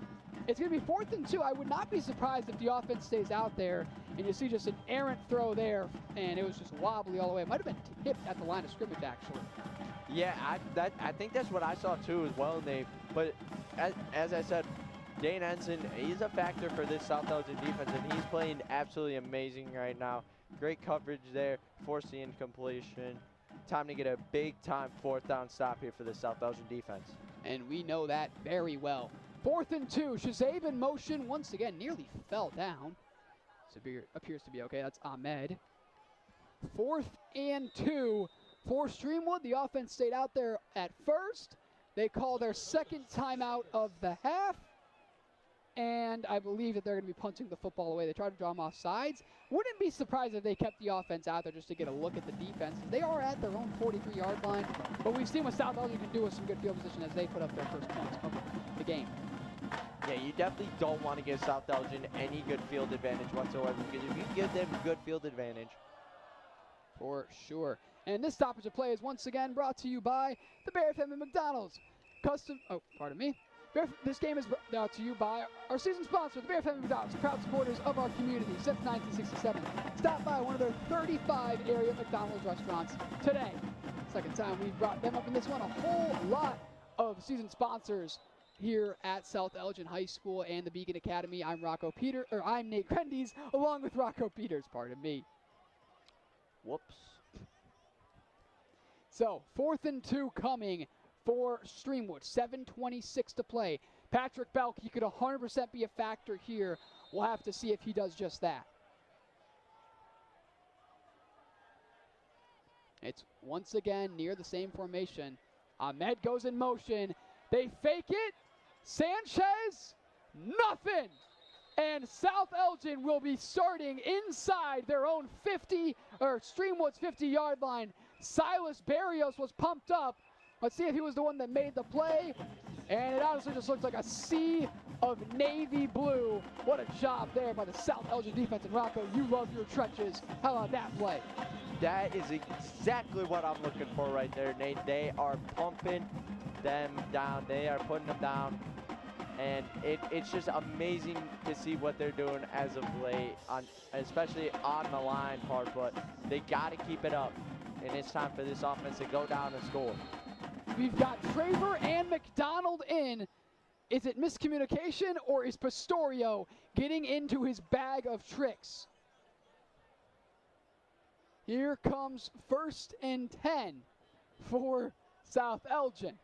it's going to be 4th and 2. I would not be surprised if the offense stays out there and you see just an errant throw there, and it was just wobbly all the way. It might have been tipped at the line of scrimmage, actually. Yeah, I think that's what I saw too as well, Nate. But as I said, Dane Henson, he's a factor for this South Elgin defense, and he's playing absolutely amazing right now. Great coverage there, forced the incompletion. Time to get a big-time 4th down stop here for the South Elgin defense. And we know that very well. 4th and 2. Shazabe in motion once again, nearly fell down. Sabir appears to be okay. That's Ahmed. 4th and 2 for Streamwood. The offense stayed out there at first. They call their 2nd timeout of the half. And I believe that they're going to be punting the football away. They try to draw them off sides. Wouldn't be surprised if they kept the offense out there just to get a look at the defense. They are at their own 43-yard line. But we've seen what South Elgin can do with some good field position as they put up their first points of the game. Yeah, you definitely don't want to give South Elgin any good field advantage whatsoever, because if you give them a good field advantage. For sure. And this stoppage of play is once again brought to you by the Bear Family McDonald's. This game is brought to you by our season sponsor, the Bear Family McDonald's, proud supporters of our community since 1967. Stop by one of their 35 area McDonald's restaurants today. 2nd time we've brought them up in this one. A whole lot of season sponsors here at South Elgin High School and the Beacon Academy. I'm Nate Grendys, along with Rocco Peters, pardon me. Whoops. So 4th and 2 coming for Streamwood. 7:26 to play. Patrick Belk, he could 100% be a factor here. We'll have to see if he does just that. It's once again near the same formation. Ahmed goes in motion. They fake it. Sanchez, nothing. And South Elgin will be starting inside their own 50, or Streamwood's 50-yard line. Silas Barrios was pumped up. Let's see if he was the one that made the play. And it honestly just looks like a sea of navy blue. What a job there by the South Elgin defense. And Rocco, you love your trenches. How about that play? That is exactly what I'm looking for right there, Nate. They are pumping them down. They are putting them down. And it's just amazing to see what they're doing as of late, especially on the line part. But they got to keep it up. And it's time for this offense to go down and score. We've got Traver and McDonald in. Is it miscommunication, or is Pastorio getting into his bag of tricks? Here comes 1st and 10 for South Elgin.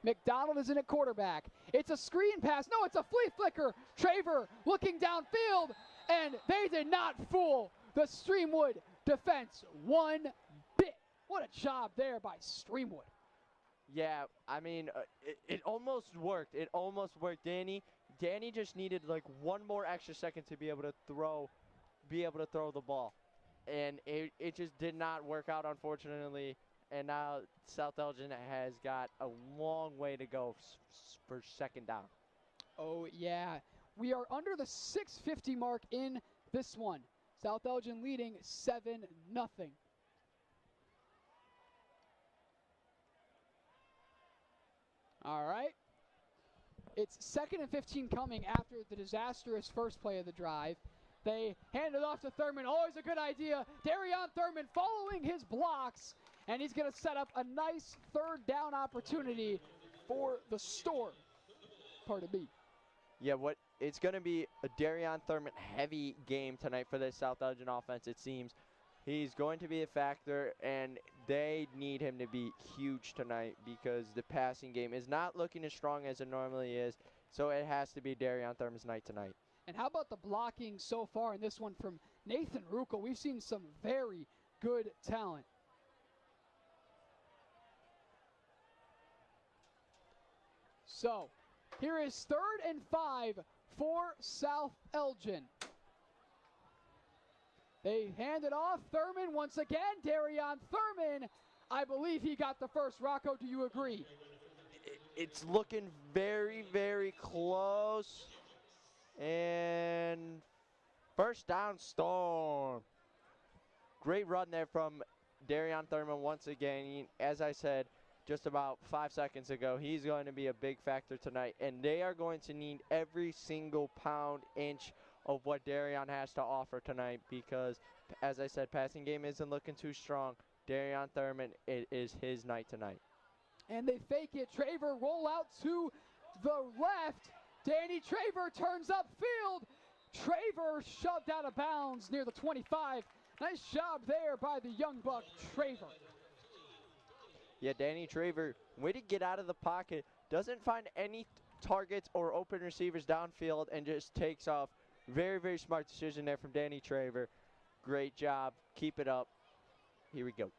McDonald is in at quarterback. It's a screen pass. No, it's a flea flicker. Traver looking downfield, and they did not fool the Streamwood defense one bit. What a job there by Streamwood. Yeah, I mean, it almost worked. It almost worked. Danny just needed like one more extra second to be able to throw the ball. And it just did not work out, unfortunately. And now South Elgin has got a long way to go for second down. Oh, yeah. We are under the 6:50 mark in this one. South Elgin leading 7-0. All right. It's 2nd and 15 coming after the disastrous first play of the drive. They hand it off to Thurman. Always a good idea. Darion Thurman following his blocks, and he's going to set up a nice 3rd down opportunity for the Storm. Pardon me. Yeah, it's going to be a Darion Thurman heavy game tonight for the South Elgin offense, it seems. He's going to be a factor, and they need him to be huge tonight because the passing game is not looking as strong as it normally is, so it has to be Darion Thurman's night tonight. And how about the blocking so far in this one from Nathan Rocco? We've seen some very good talent. So, here is 3rd and 5 for South Elgin. They hand it off. Thurman once again. Darion Thurman. I believe he got the first. Rocco, do you agree? It's looking very, very close. And first down, Storm. Great run there from Darion Thurman once again. As I said just about 5 seconds ago, he's going to be a big factor tonight. And they are going to need every single pound, inch of what Darion has to offer tonight because, as I said, passing game isn't looking too strong. Darion Thurman, it is his night tonight. And they fake it. Traver roll out to the left. Danny Traver turns upfield. Traver shoved out of bounds near the 25. Nice job there by the young buck, Traver. Yeah, Danny Traver, way to get out of the pocket. Doesn't find any targets or open receivers downfield and just takes off. Very, very smart decision there from Danny Traver. Great job. Keep it up. Here we go.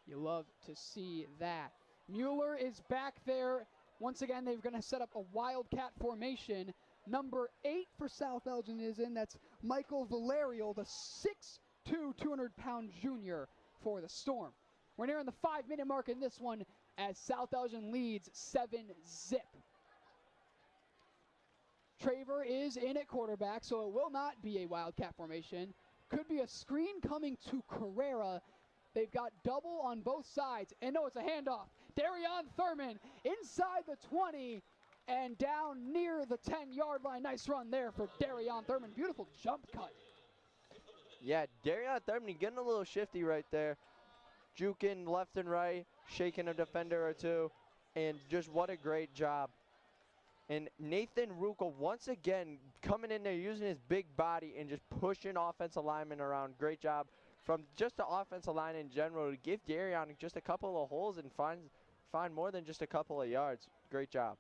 You love to see that. Mueller is back there. Once again, they're going to set up a Wildcat formation. Number 8 for South Elgin is in. That's Michael Valerio, the 6'2", 200-pound junior for the Storm. We're nearing the 5-minute mark in this one as South Elgin leads 7-0. Traver is in at quarterback, so it will not be a Wildcat formation. Could be a screen coming to Carrera. They've got double on both sides. And no, it's a handoff. Darion Thurman inside the 20 and down near the 10-yard line. Nice run there for Darion Thurman. Beautiful jump cut. Yeah, Darion Thurman getting a little shifty right there. Juking left and right, shaking a defender or two. And just what a great job. And Nathan Rocco once again coming in there using his big body and just pushing offensive linemen around. Great job from just the offensive line in general to give Darion just a couple of holes and find more than just a couple of yards. Great job.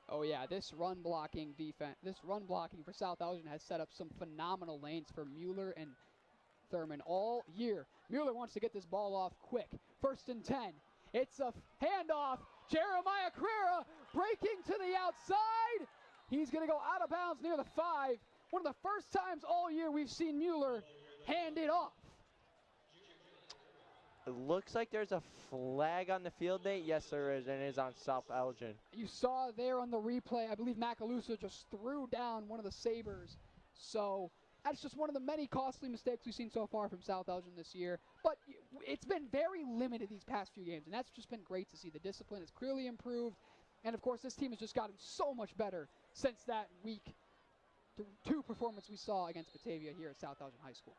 Oh yeah, this run blocking for South Elgin has set up some phenomenal lanes for Mueller and Thurman all year. Mueller wants to get this ball off quick. 1st and 10. It's a handoff. Jeremiah Carrera breaking to the outside. He's going to go out of bounds near the 5. One of the first times all year we've seen Mueller hand it off. It looks like there's a flag on the field, Nate. Yes, there is, and it is on South Elgin. You saw there on the replay, I believe Macalusa just threw down one of the Sabres. So that's just one of the many costly mistakes we've seen so far from South Elgin this year. But it's been very limited these past few games, and that's just been great to see. The discipline has clearly improved. And, of course, this team has just gotten so much better since that week 2 performance we saw against Batavia here at South Elgin High School.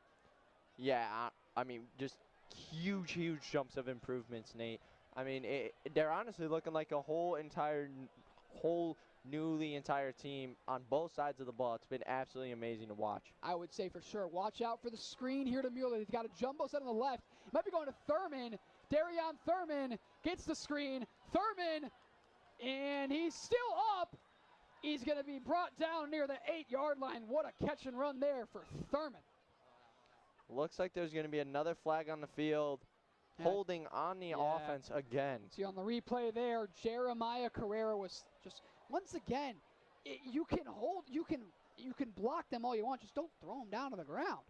Yeah, I mean, just huge jumps of improvements, Nate. I mean, they're honestly looking like a whole newly entire team on both sides of the ball. It's been absolutely amazing to watch. I would say for sure. Watch out for the screen here to Mueller. He's got a jumbo set on the left. Might be going to Thurman. Darion Thurman gets the screen. Thurman, and he's still up. He's going to be brought down near the 8-yard line. What a catch and run there for Thurman. Looks like there's going to be another flag on the field. Holding on the offense again. See on the replay there, Jeremiah Carrera was just, once again, you can block them all you want. Just don't throw them down to the ground.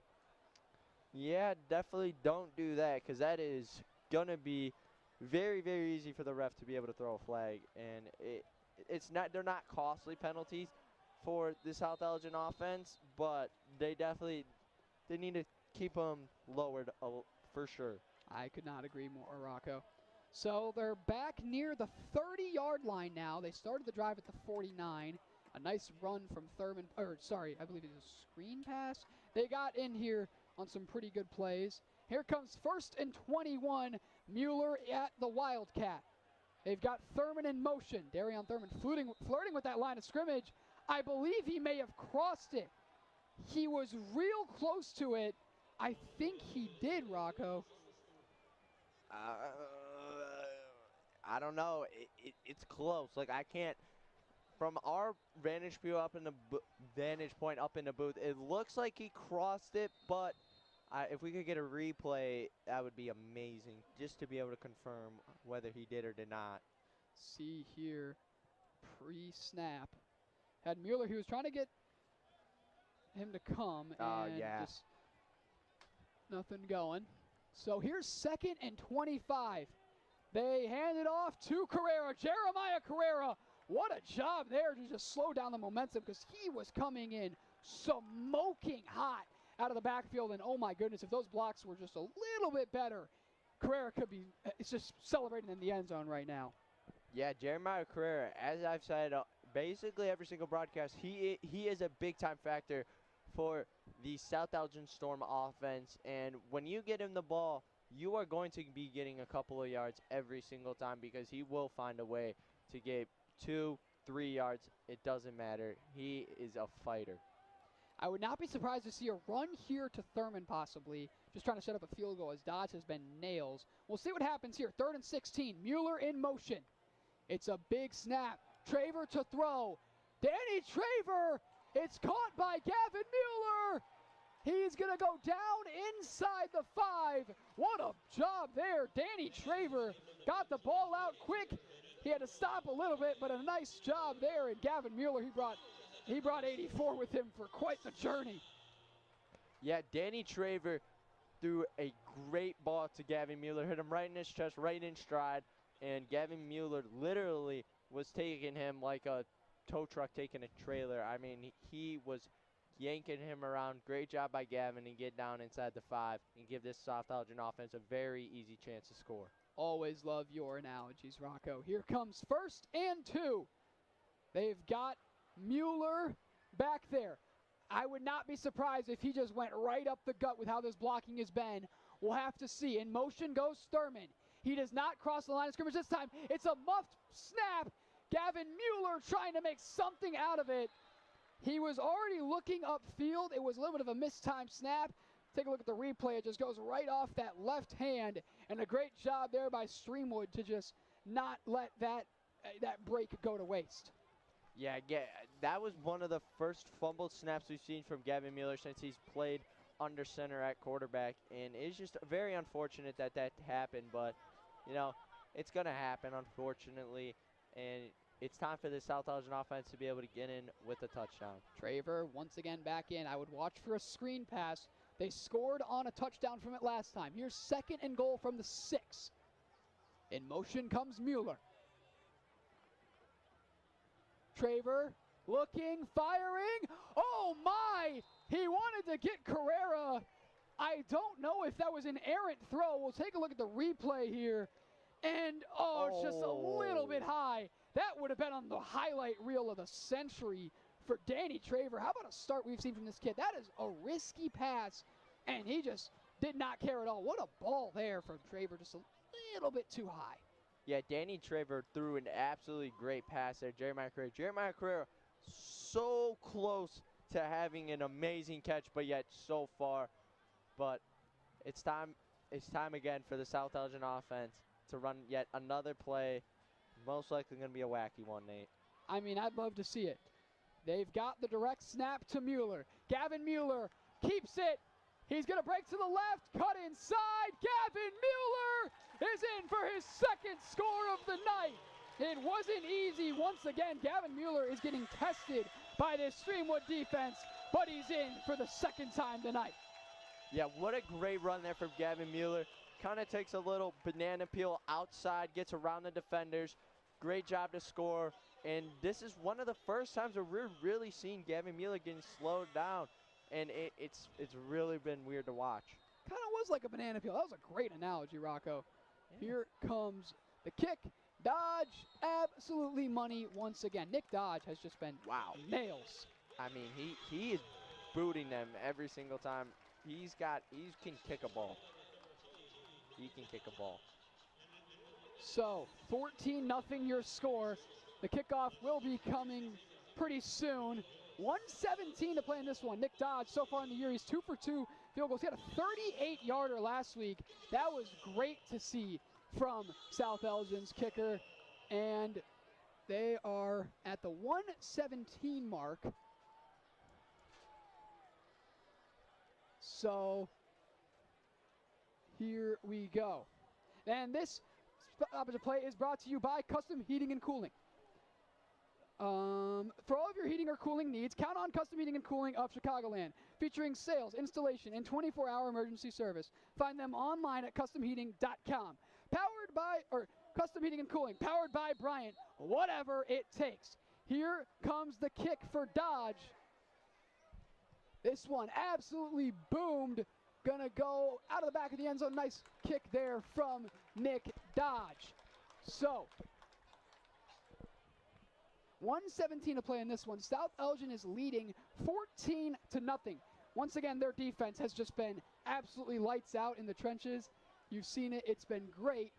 Yeah, definitely don't do that, because that is going to be very easy for the ref to be able to throw a flag. And they're not costly penalties for the South Elgin offense, but they need to keep them lowered for sure. I could not agree more, Rocco. So they're back near the 30-yard line now. They started the drive at the 49. A nice run from Thurman, I believe it was a screen pass. They got in here on some pretty good plays. Here comes 1st and 21. Mueller at the Wildcat. They've got Thurman in motion. Darion Thurman flirting with that line of scrimmage. I believe he may have crossed it. He was real close to it. I think he did, Rocco. I don't know. It's close. Like, I can't. From our vantage point up in the booth, it looks like he crossed it, but if we could get a replay, that would be amazing, just to be able to confirm whether he did or did not. See here, pre-snap. Had Mueller, he was trying to get him to come, and just nothing going. So here's 2nd and 25. They hand it off to Carrera, Jeremiah Carrera. What a job there to just slow down the momentum, because he was coming in smoking hot out of the backfield. And oh my goodness, if those blocks were just a little bit better, Carrera could be just celebrating in the end zone right now. Yeah, Jeremiah Carrera, as I've said, basically every single broadcast, he is a big-time factor for the South Elgin Storm offense. And when you get him the ball, you are going to be getting a couple of yards every single time, because he will find a way to get 2-3 yards. It doesn't matter. He is a fighter. I would not be surprised to see a run here to Thurman possibly, just trying to set up a field goal as Dodge has been nails. We'll see what happens here. 3rd and 16. Mueller in motion. It's a big snap. Traver to throw. Danny Traver. It's caught by Gavin Mueller. He's going to go down inside the 5. What a job there. Danny Traver got the ball out quick. He had to stop a little bit, but a nice job there. And Gavin Mueller, he brought 84 with him for quite the journey. Yeah, Danny Traver threw a great ball to Gavin Mueller, hit him right in his chest, right in stride, and Gavin Mueller literally was taking him like a tow truck taking a trailer. I mean, he was yanking him around. Great job by Gavin to get down inside the 5 and give this South Elgin offense a very easy chance to score. Always love your analogies, Rocco. Here comes 1st and 2. They've got Mueller back there. I would not be surprised if he just went right up the gut with how this blocking has been. We'll have to see. In motion goes Thurman. He does not cross the line of scrimmage this time. It's a muffed snap. Gavin Mueller trying to make something out of it. He was already looking upfield. It was a little bit of a mistimed snap. Take a look at the replay. It just goes right off that left hand, and a great job there by Streamwood to just not let that break go to waste. Yeah, that was one of the first fumbled snaps we've seen from Gavin Mueller since he's played under center at quarterback, and it's just very unfortunate that happened, but, you know, it's going to happen, unfortunately, and it's time for the South Elgin offense to be able to get in with a touchdown. Traver once again back in. I would watch for a screen pass. They scored on a touchdown from it last time. Here's 2nd and goal from the 6. In motion comes Mueller. Traver looking, firing. Oh my! He wanted to get Carrera. I don't know if that was an errant throw. We'll take a look at the replay here. And, it's just a little bit high. That would have been on the highlight reel of the century for Danny Traver. How about a start we've seen from this kid? That is a risky pass, and he just did not care at all. What a ball there from Traver, just a little bit too high. Yeah, Danny Traver threw an absolutely great pass there. Jeremiah Carrera so close to having an amazing catch, but yet so far. But it's time again for the South Elgin offense to run yet another play. Most likely going to be a wacky one, Nate. I mean, I'd love to see it. They've got the direct snap to Mueller. Gavin Mueller keeps it. He's going to break to the left, cut inside. Gavin Mueller is in for his 2nd score of the night. It wasn't easy. Once again, Gavin Mueller is getting tested by this Streamwood defense, but he's in for the 2nd time tonight. Yeah, what a great run there from Gavin Mueller. Kind of takes a little banana peel outside, gets around the defenders. Great job to score. And this is one of the first times where we're really seeing Gavin Mueller getting slowed down. And it's really been weird to watch. Kind of was like a banana peel. That was a great analogy, Rocco. Yeah. Here comes the kick. Dodge, absolutely money once again. Nick Dodge has just been nails. I mean, he is booting them every single time. He can kick a ball. He can kick a ball. So 14-0 your score. The kickoff will be coming pretty soon. 1:17 to play in this one. Nick Dodge, so far in the year, he's 2 for 2 field goals. He had a 38-yarder last week. That was great to see from South Elgin's kicker. And they are at the 1:17 mark. So here we go. And this opposite play is brought to you by Custom Heating and Cooling. For all of your heating or cooling needs, count on Custom Heating and Cooling of Chicagoland, featuring sales, installation, and 24-hour emergency service. Find them online at customheating.com. Custom Heating and Cooling, powered by Bryant, whatever it takes. Here comes the kick for Dodge. This one absolutely boomed. Gonna go out of the back of the end zone. Nice kick there from Nick Dodge. So 1:17 to play in this one. South Elgin is leading 14-0. Once again, their defense has just been absolutely lights out in the trenches. You've seen it. It's been great.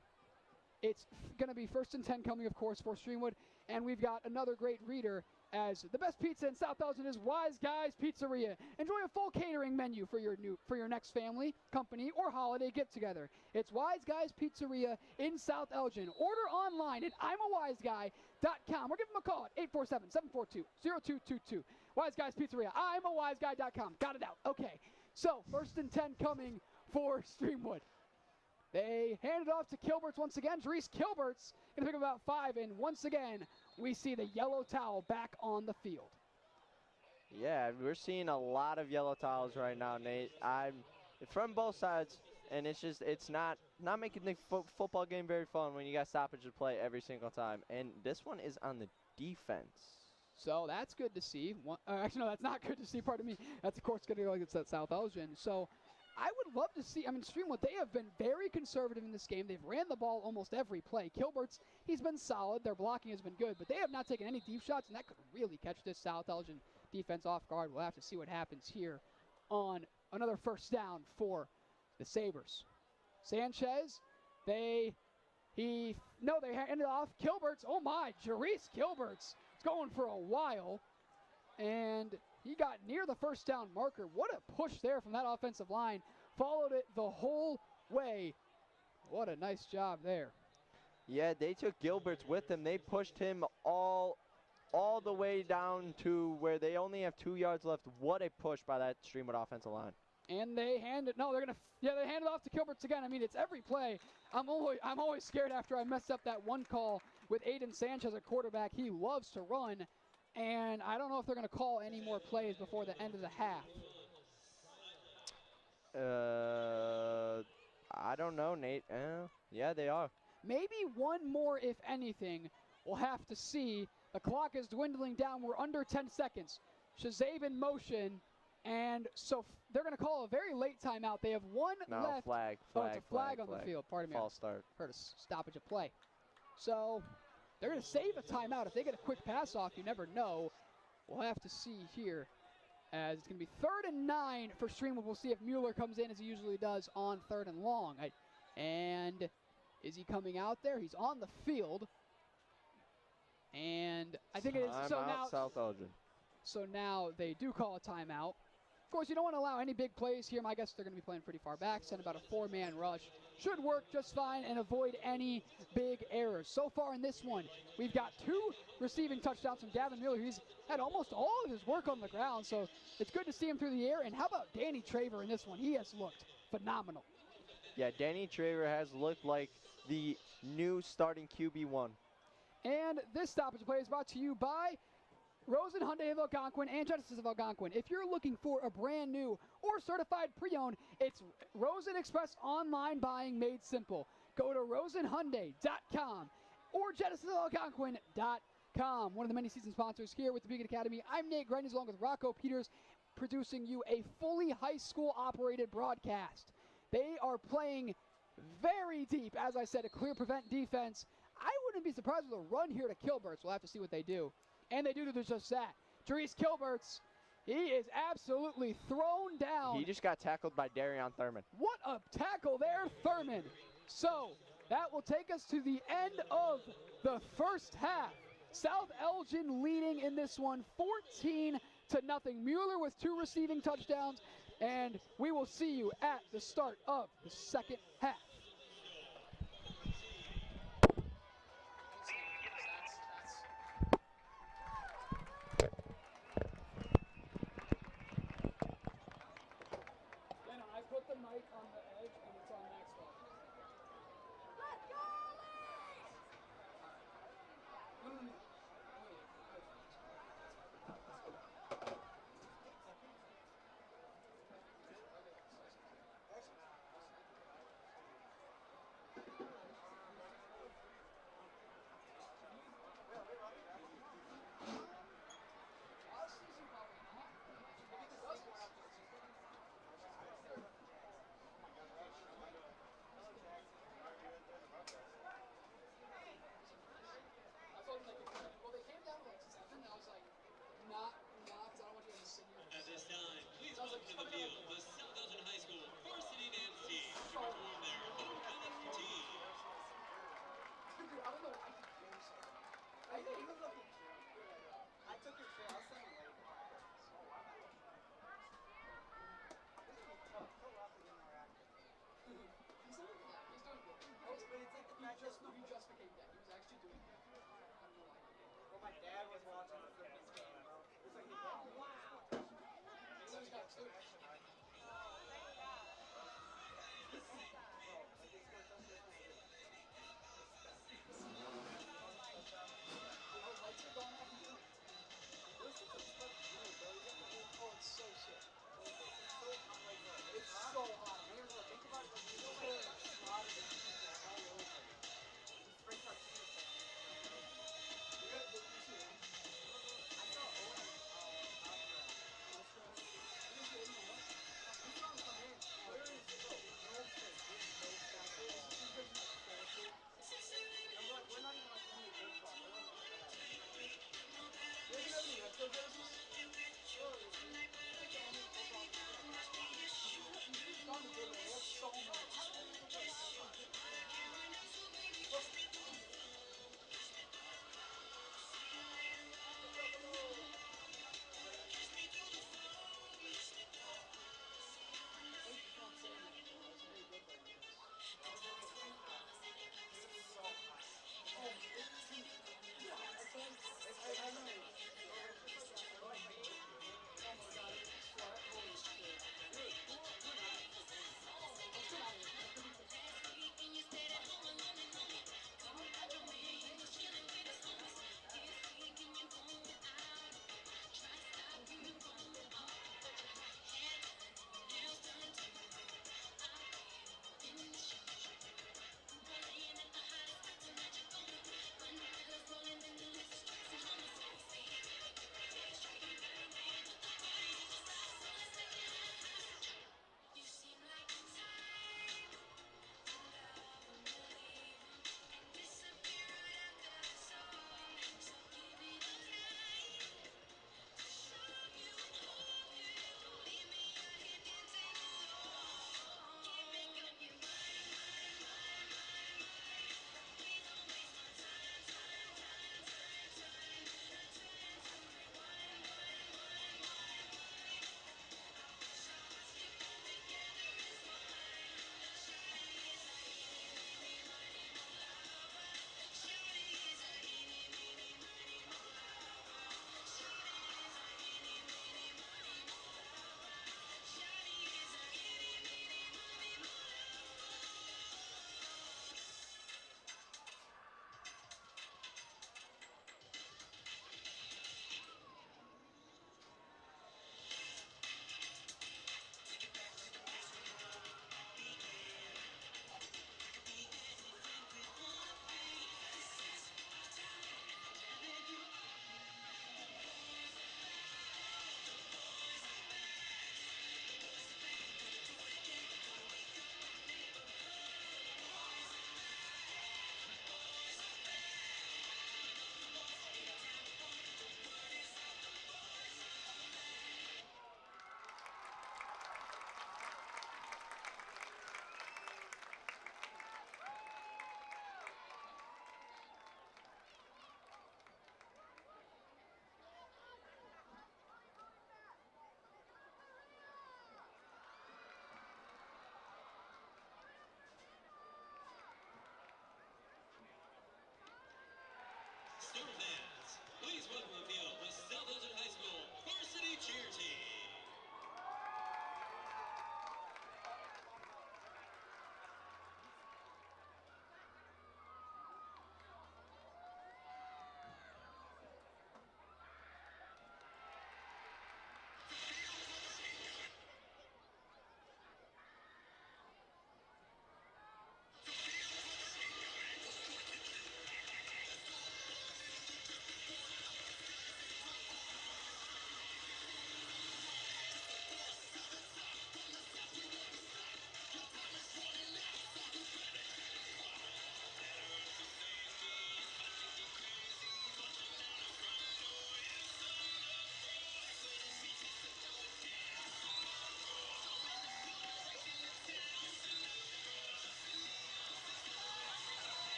It's going to be 1st and 10 coming, of course, for Streamwood. And we've got another great reader, as the best pizza in South Elgin is Wise Guys Pizzeria. Enjoy a full catering menu for your next family, company, or holiday get-together. It's Wise Guys Pizzeria in South Elgin. Order online at I'mAWiseGuy.com or give them a call at 847-742-0222. Wise Guys Pizzeria, I'mAWiseGuy.com. Got it out. Okay. So 1st and 10 coming for Streamwood. They hand it off to Kilberts once again. Jerice Kilberts going to pick up about 5, and once again, we see the yellow towel back on the field. Yeah, we're seeing a lot of yellow towels right now, Nate. I'm from both sides, and it's not making the football game very fun when you got stoppage to play every single time. And this one is on the defense. So that's good to see. Actually, no, that's not good to see. Pardon me. That's, of course, going to go against that South Elgin. So I would love to see, Streamwood, they have been very conservative in this game. They've ran the ball almost every play. Kilberts, he's been solid. Their blocking has been good, but they have not taken any deep shots, and that could really catch this South Elgin defense off guard. We'll have to see what happens here on another 1st down for the Sabres. Sanchez, they handed off. Kilberts, oh my, Jerice Kilberts. It's going for a while, and He got near the first down marker. What a push there from that offensive line. Followed it the whole way. What a nice job there. Yeah, they took Gilberts with them. They pushed him all the way down to where they only have 2 yards left. What a push by that Streamwood offensive line. And they hand it. No, they're gonna. Yeah, they hand it off to Gilberts again. I mean, it's every play. I'm always scared after I messed up that one call with Aiden Sanchez at quarterback. He loves to run, and I don't know if they're gonna call any more plays before the end of the half. I don't know, Nate. Yeah, they are. Maybe one more, if anything. We'll have to see. The clock is dwindling down. We're under 10 seconds. Shazabe in motion. And so they're going to call a very late timeout. They have one left. Flag, oh, it's a flag on the field. Pardon me. False start. Heard a stoppage of play. So they're going to save a timeout. If they get a quick pass off, you never know. We'll have to see here. As it's going to be 3rd and 9 for Streamwood. We'll see if Mueller comes in as he usually does on 3rd and long. And is he coming out there? He's on the field. And I think it is. So now, South Elgin. So now they do call a timeout. Of course, you don't want to allow any big plays here. I guess they're going to be playing pretty far back. Send about a 4-man rush. Should work just fine and avoid any big errors. So far in this one, we've got 2 receiving touchdowns from Gavin Mueller. He's had almost all of his work on the ground, so it's good to see him through the air. And how about Danny Traver in this one? He has looked phenomenal. Yeah, Danny Traver has looked like the new starting QB1. And this stoppage play is brought to you by Rosen Hyundai of Algonquin and Genesis of Algonquin. If you're looking for a brand new or certified pre-owned, it's Rosen Express online buying made simple. Go to rosenhyundai.com or genesisofalgonquin.com. One of the many season sponsors here with the Beacon Academy. I'm Nate Grendys along with Rocco Peters, producing you a fully high school operated broadcast. They are playing very deep, as I said, a clear prevent defense. I wouldn't be surprised with a run here to Gilberts. We'll have to see what they do. And they do just that. Dries Gilberts, he is absolutely thrown down. He just got tackled by Darion Thurman. What a tackle there, Thurman. So that will take us to the end of the first half. South Elgin leading in this one 14-0. Mueller with 2 receiving touchdowns. And we will see you at the start of the second half. At this time, please welcome to the field the South Elgin High School Varsity Dance Team to perform their homecoming routine. I took your chair. I'll send you later. This is tough. So rough to get more active. He's doing good. But it's like the fact that He just became that. He was actually doing that. well, my dad was watching the fitness game, bro. It's like, oh, wow. So he's got 2.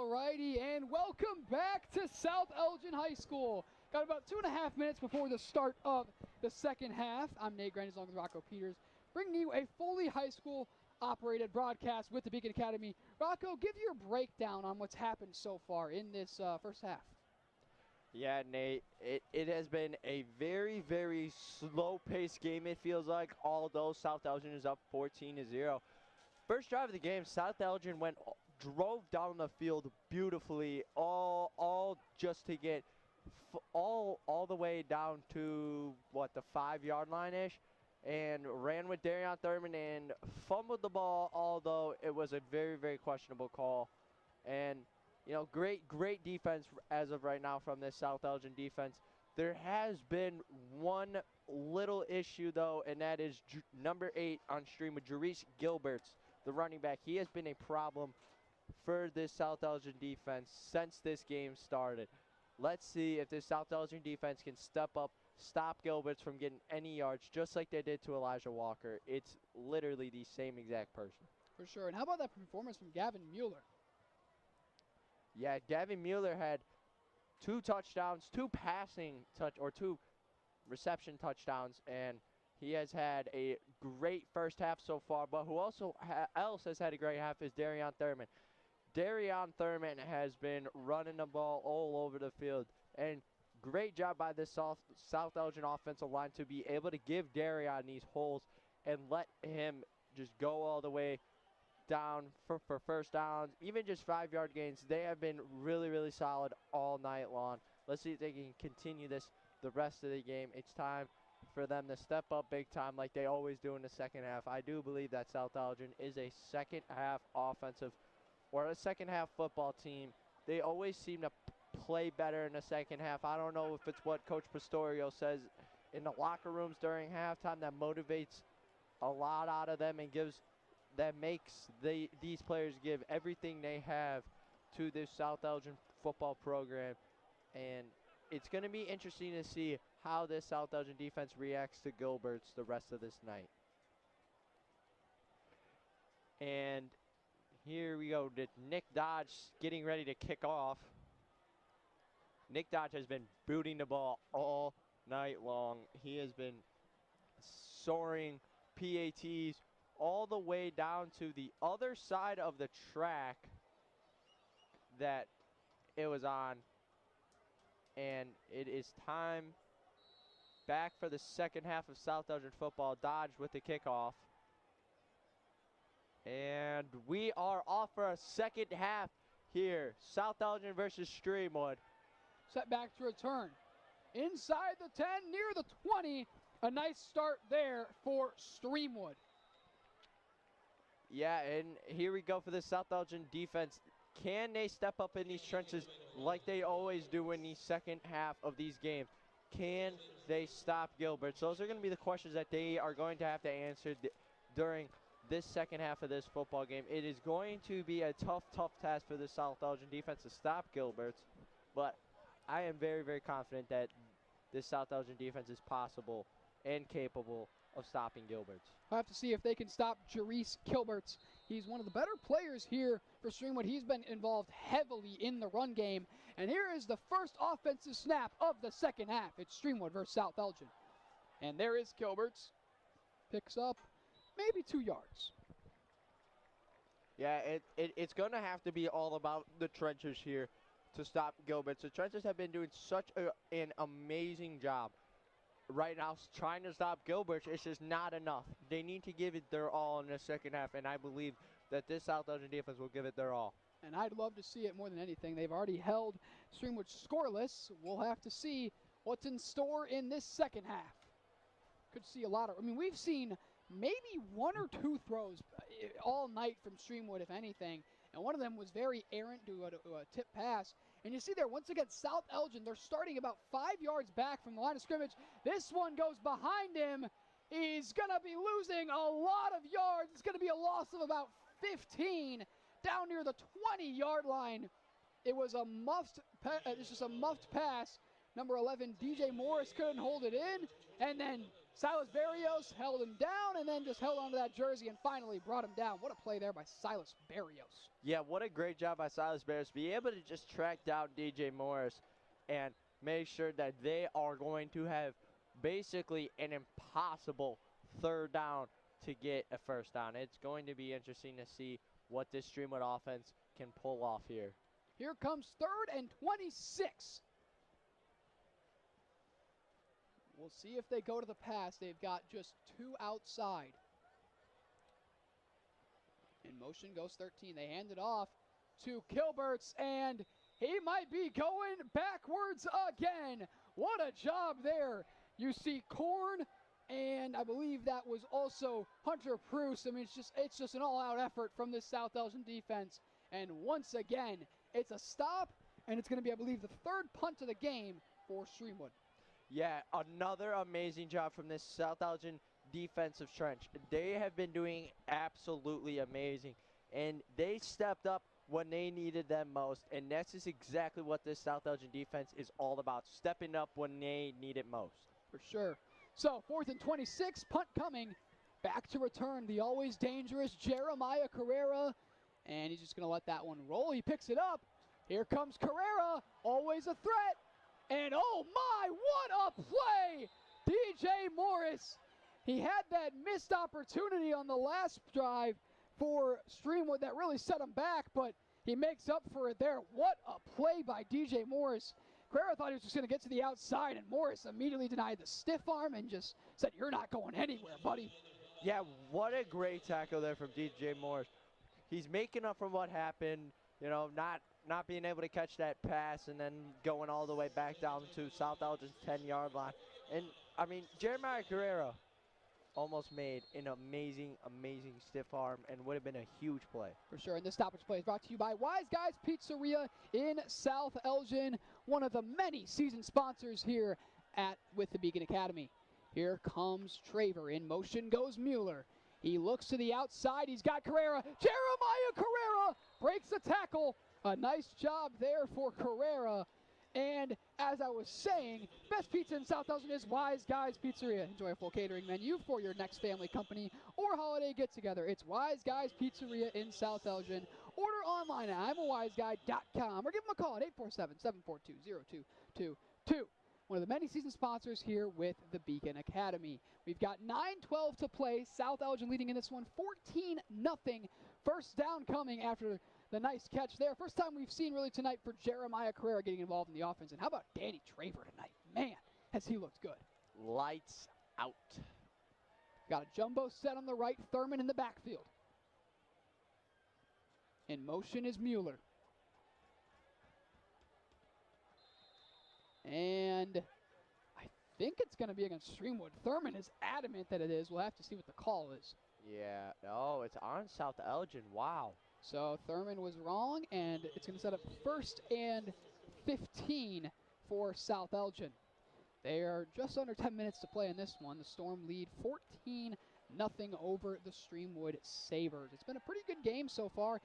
Alrighty, and welcome back to South Elgin High School. Got about 2.5 minutes before the start of the second half. I'm Nate Grendys along with Rocco Peters, bringing you a fully high school operated broadcast with the Beacon Academy. Rocco, give your breakdown on what's happened so far in this first half. Yeah, Nate, it has been a very, very slow-paced game, it feels like, although South Elgin is up 14-0. First drive of the game, South Elgin drove down the field beautifully, all just to get all the way down to, what, the 5-yard line-ish, and ran with Darion Thurman and fumbled the ball, although it was a very, very questionable call. And you know, great defense as of right now from this South Elgin defense. There has been one little issue, though, and that is number 8 on Streamwood, Jerice Gilberts, the running back. He has been a problem for this South Elgin defense since this game started. Let's see if this South Elgin defense can step up, stop Gilberts from getting any yards, just like they did to Elijah Walker. It's literally the same exact person. For sure. And how about that performance from Gavin Mueller? Yeah, Gavin Mueller had 2 touchdowns, 2 reception touchdowns, and he has had a great first half so far. But who also else has had a great half is Darion Thurman. Darion Thurman has been running the ball all over the field, and great job by this South Elgin offensive line to be able to give Darion these holes and let him just go all the way down for first downs, even just 5-yard gains. They have been really, really solid all night long. Let's see if they can continue this the rest of the game. It's time for them to step up big time like they always do in the second half. I do believe that South Elgin is a second half offensive or a second half football team. They always seem to play better in the second half. I don't know if it's what Coach Pastorio says in the locker rooms during halftime that motivates a lot out of them and makes these players give everything they have to this South Elgin football program. And it's going to be interesting to see how this South Elgin defense reacts to Gilberts the rest of this night. And here we go. Nick Dodge getting ready to kick off. Nick Dodge has been booting the ball all night long. He has been soaring PATs all the way down to the other side of the track that it was on. And it is time back for the second half of South Elgin football. Dodge with the kickoff. And we are off for a second half here. South Elgin versus Streamwood. Set back to return. Inside the 10, near the 20. A nice start there for Streamwood. Yeah, and here we go for the South Elgin defense. Can they step up in these trenches like they always do in the second half of these games? Can they stop Gilbert? So those are going to be the questions that they are going to have to answer during this second half of this football game. It is going to be a tough task for the South Elgin defense to stop Gilbert, but I am very, very confident that this South Elgin defense is possible and capable of stopping Gilberts. I'll have to see if they can stop Jerice Gilberts. He's one of the better players here for Streamwood. He's been involved heavily in the run game. And here is the first offensive snap of the second half. It's Streamwood versus South Elgin. And there is Gilberts. Picks up maybe 2 yards. Yeah, it's going to have to be all about the trenches here to stop Gilberts. The trenches have been doing such an amazing job. Right now, trying to stop Gilberts is just not enough. They need to give it their all in the second half, and I believe that this South Elgin defense will give it their all. And I'd love to see it more than anything. They've already held Streamwood scoreless. We'll have to see what's in store in this second half. Could see a lot of, we've seen maybe 1 or 2 throws all night from Streamwood, if anything. And one of them was very errant to a tip pass. And you see there, once again, South Elgin, they're starting about 5 yards back from the line of scrimmage. This one goes behind him. He's going to be losing a lot of yards. It's going to be a loss of about 15 down near the 20-yard line. It was a muffed pass. Number 11, DJ Morris couldn't hold it in. And then Silas Barrios held him down and then just held onto that jersey and finally brought him down. What a play there by Silas Barrios. Yeah, what a great job by Silas Barrios. Be able to just track down DJ Morris and make sure that they are going to have basically an impossible third down to get a first down. It's going to be interesting to see what this Streamwood offense can pull off here. Here comes 3rd and 26. We'll see if they go to the pass. They've got just 2 outside. In motion goes 13. They hand it off to Kilberts, and he might be going backwards again. What a job there. You see Korn, and I believe that was also Hunter Pruce. I mean, it's just an all-out effort from this South Elgin defense. And once again, it's a stop, and it's going to be, I believe, the 3rd punt of the game for Streamwood. Yeah, another amazing job from this South Elgin defensive trench. They have been doing absolutely amazing, and they stepped up when they needed them most, and that's just exactly what this South Elgin defense is all about, stepping up when they need it most. For sure. So 4th and 26, punt coming. Back to return, the always dangerous Jeremiah Carrera, and he's just going to let that one roll. He picks it up. Here comes Carrera, always a threat. And oh my, what a play! DJ Morris, he had that missed opportunity on the last drive for Streamwood that really set him back, but he makes up for it there. What a play by DJ Morris. Carrera thought he was just going to get to the outside, and Morris immediately denied the stiff arm and just said, "You're not going anywhere, buddy." Yeah, what a great tackle there from DJ Morris. He's making up for what happened, you know, not being able to catch that pass and then going all the way back down to South Elgin's 10-yard line. And, I mean, Jeremiah Carrera almost made an amazing, amazing stiff arm and would have been a huge play. For sure, and this stoppage play is brought to you by Wise Guys Pizzeria in South Elgin, one of the many season sponsors here with the Beacon Academy. Here comes Traver. In motion goes Mueller. He looks to the outside. He's got Carrera. Jeremiah Carrera breaks the tackle. A nice job there for Carrera. And as I was saying, best pizza in South Elgin is Wise Guys Pizzeria. Enjoy a full catering menu for your next family company or holiday get-together. It's Wise Guys Pizzeria in South Elgin. Order online at I'mAWiseGuy.com or give them a call at 847-742-0222. One of the many season sponsors here with the Beacon Academy. We've got 9:12 to play. South Elgin leading in this one 14-0. First down coming after the nice catch there. First time we've seen really tonight for Jeremiah Carrera getting involved in the offense. And how about Danny Traver tonight? Man, has he looked good. Lights out. Got a jumbo set on the right, Thurman in the backfield. In motion is Mueller. And I think it's going to be against Streamwood. Thurman is adamant that it is. We'll have to see what the call is. Yeah, oh, it's on South Elgin. Wow. So Thurman was wrong, and it's going to set up 1st and 15 for South Elgin. They are just under 10 minutes to play in this one. The Storm lead 14-0 over the Streamwood Sabres. It's been a pretty good game so far.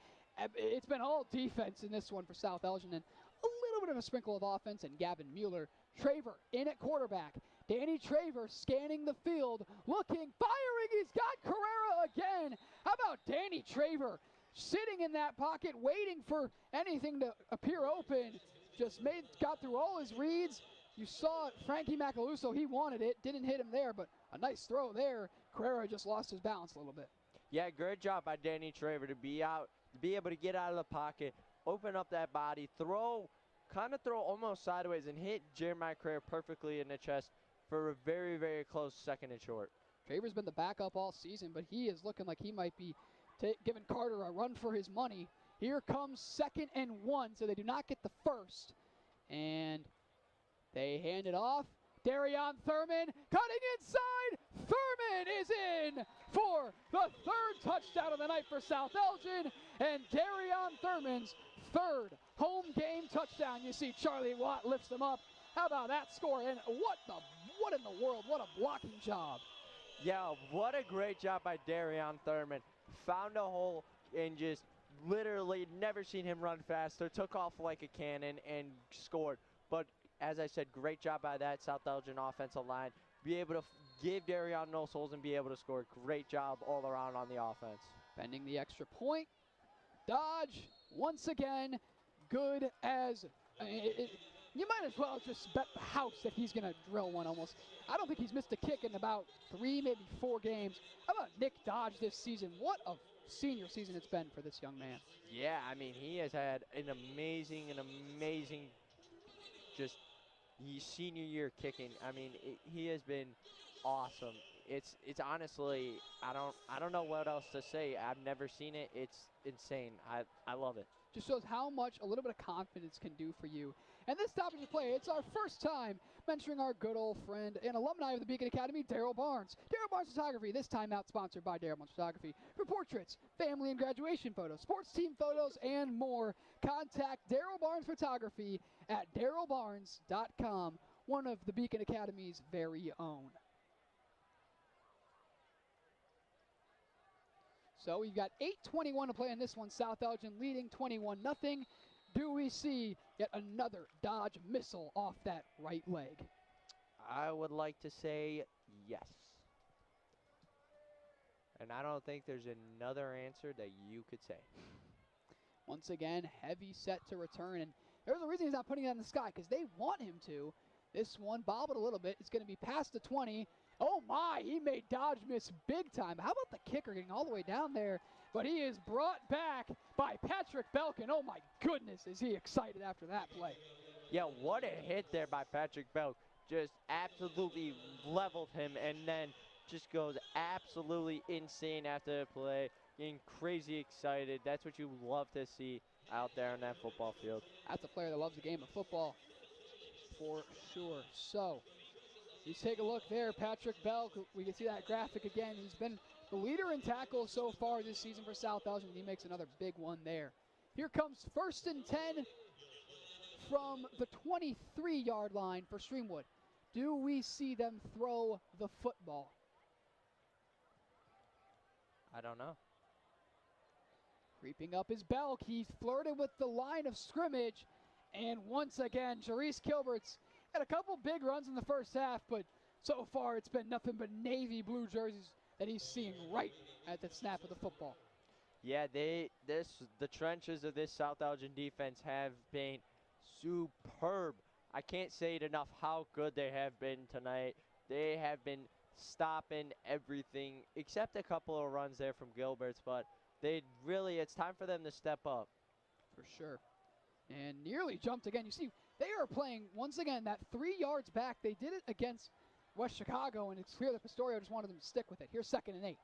It's been all defense in this one for South Elgin, and a little bit of a sprinkle of offense, and Gavin Mueller. Traver in at quarterback. Danny Traver scanning the field, looking, firing. He's got Carrera again. How about Danny Traver sitting in that pocket, waiting for anything to appear open? Just got through all his reads. You saw Frankie Macaluso. He wanted it. Didn't hit him there, but a nice throw there. Carrera just lost his balance a little bit. Yeah, great job by Danny Traver to be able to get out of the pocket, open up that body, throw almost sideways and hit Jeremiah Carrera perfectly in the chest for a very, very close 2nd and short. Traver's been the backup all season, but he is looking like he might be giving Carter a run for his money. Here comes 2nd and 1, so they do not get the first. And they hand it off. Darion Thurman cutting inside. Thurman is in for the 3rd touchdown of the night for South Elgin. And Darion Thurman's 3rd home game touchdown. You see Charlie Watt lifts them up. How about that score? And what in the world? What a blocking job. Yeah, what a great job by Darion Thurman. Found a hole and just literally never seen him run faster. Took off like a cannon and scored. But as I said, great job by that South Elgin offensive line be able to give Darion no souls and be able to score. Great job all around on the offense. Bending the extra point. Dodge, once again, good as... you might as well just bet the house that he's going to drill one almost. I don't think he's missed a kick in about 3, maybe 4 games. How about Nick Dodge this season? What a senior season it's been for this young man. Yeah, I mean, he has had an amazing just senior year kicking. I mean, he has been awesome. It's honestly, I don't know what else to say. I've never seen it. It's insane. I love it. Just shows how much a little bit of confidence can do for you. And this topic of play, it's our first time mentoring our good old friend and alumni of the Beacon Academy, Daryl Barnes. Daryl Barnes Photography, this time out sponsored by Daryl Barnes Photography. For portraits, family and graduation photos, sports team photos, and more, contact Daryl Barnes Photography at darylbarnes.com, one of the Beacon Academy's very own. So we've got 8:21 to play in this one. South Elgin leading 21-0. Do we see yet another Dodge missile off that right leg? I would like to say yes. And I don't think there's another answer that you could say. Once again, heavy set to return. And there's a reason he's not putting it in the sky, because they want him to. This one bobbled a little bit. It's going to be past the 20. Oh my, he made Dodge miss big time. How about the kicker getting all the way down there? But he is brought back by Patrick Belkin. Oh my goodness, is he excited after that play. Yeah, what a hit there by Patrick Belk. Just absolutely leveled him and then just goes absolutely insane after the play. Getting crazy excited. That's what you love to see out there on that football field. That's a player that loves the game of football for sure. So, you take a look there, Patrick Belk. We can see that graphic again. He's been the leader in tackles so far this season for South Elgin. He makes another big one there. Here comes 1st and 10 from the 23-yard line for Streamwood. Do we see them throw the football? I don't know. Creeping up is Belk. He flirted with the line of scrimmage. And once again, Jarice Kilbert's had a couple big runs in the first half, but so far it's been nothing but navy blue jerseys that he's seeing right at the snap of the football. Yeah, the trenches of this South Elgin defense have been superb. I can't say it enough how good they have been tonight. They have been stopping everything except a couple of runs there from Gilbert's, but it's time for them to step up. For sure. And nearly jumped again. You see, they are playing, once again, that 3 yards back. They did it against West Chicago, and it's clear that Pastorio just wanted them to stick with it. Here's 2nd and 8.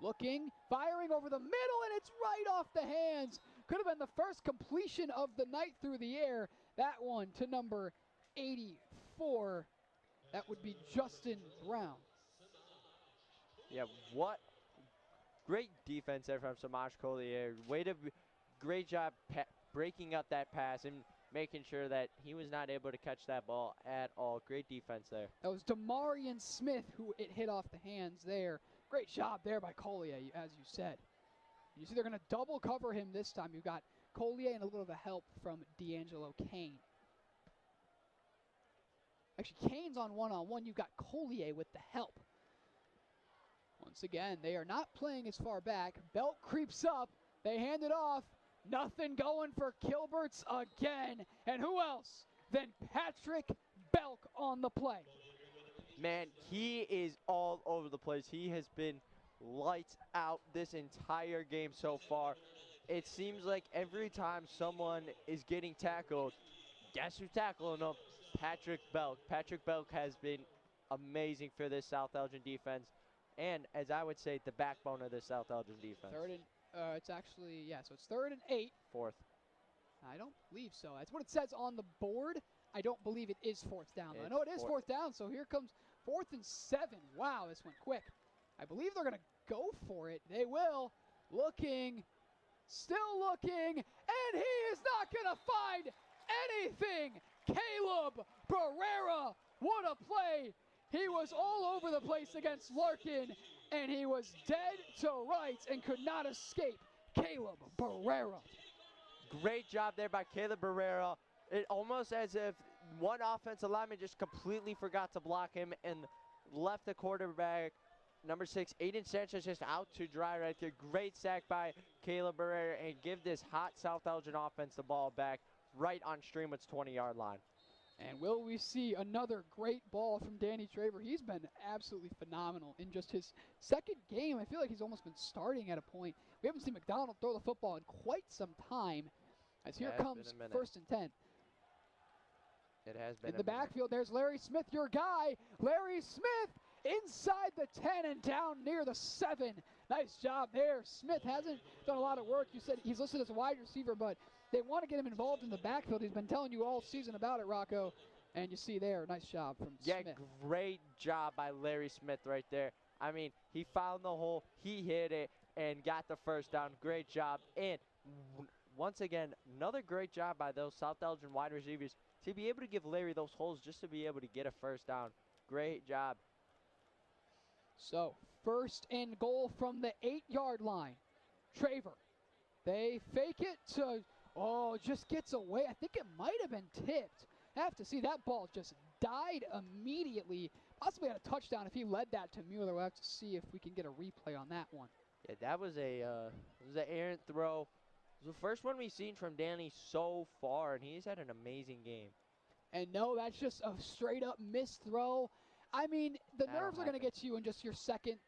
Looking, firing over the middle, and it's right off the hands. Could have been the first completion of the night through the air. That one to number 84. That would be Justin Brown. Yeah, what great defense there from Samaj Collier. Great job breaking up that pass and making sure that he was not able to catch that ball at all. Great defense there. That was Demarion Smith who it hit off the hands there. Great job there by Collier, as you said. You see they're going to double cover him this time. You've got Collier and a little bit of help from D'Angelo Kane. Actually, Kane's on one-on-one. You've got Collier with the help. Once again, they are not playing as far back. Belt creeps up. They hand it off. Nothing going for Kilberts again. And who else than Patrick Belk on the play? Man, he is all over the place. He has been lights out this entire game so far. It seems like every time someone is getting tackled, guess who's tackling them? Patrick Belk. Patrick Belk has been amazing for this South Elgin defense. And, as I would say, the backbone of this South Elgin defense. It's actually, yeah, so it's 3rd and 8. 4th. I don't believe so. That's what it says on the board. I don't believe it is 4th down. I know it is 4th down, so here comes 4th and 7. Wow, this went quick. I believe they're going to go for it. They will. Looking, still looking, and he is not going to find anything. Caleb Barrera, what a play. He was all over the place against Larkin, and he was dead to rights and could not escape Caleb Barrera. Great job there by Caleb Barrera. It almost as if one offensive lineman just completely forgot to block him, and left the quarterback, number 6, Aiden Sanchez, just out to dry right there. Great sack by Caleb Barrera, and give this hot South Elgin offense the ball back right on Streamwood's 20-yard line. And will we see another great ball from Danny Traver? He's been absolutely phenomenal in just his second game. I feel like he's almost been starting at a point. We haven't seen McDonald throw the football in quite some time. As here comes 1st and 10. It has been in the backfield, there's Larry Smith, your guy. Larry Smith inside the 10 and down near the 7. Nice job there. Smith hasn't done a lot of work. You said he's listed as a wide receiver, but they want to get him involved in the backfield. He's been telling you all season about it, Rocco. And you see there, nice job from Smith. Yeah, great job by Larry Smith right there. I mean, he found the hole, he hit it, and got the first down. Great job. And once again, another great job by those South Elgin wide receivers to be able to give Larry those holes just to be able to get a first down. Great job. So, 1st and goal from the 8-yard line. Traver. They fake it to, just gets away. I think it might have been tipped. Have to see, that ball just died immediately. Possibly had a touchdown if he led that to Mueller. We'll have to see if we can get a replay on that one. Yeah, that was an errant throw. It was the first one we've seen from Danny so far, and he's had an amazing game. And no, that's just a straight-up missed throw. I mean, the nerves are going to get you in just your second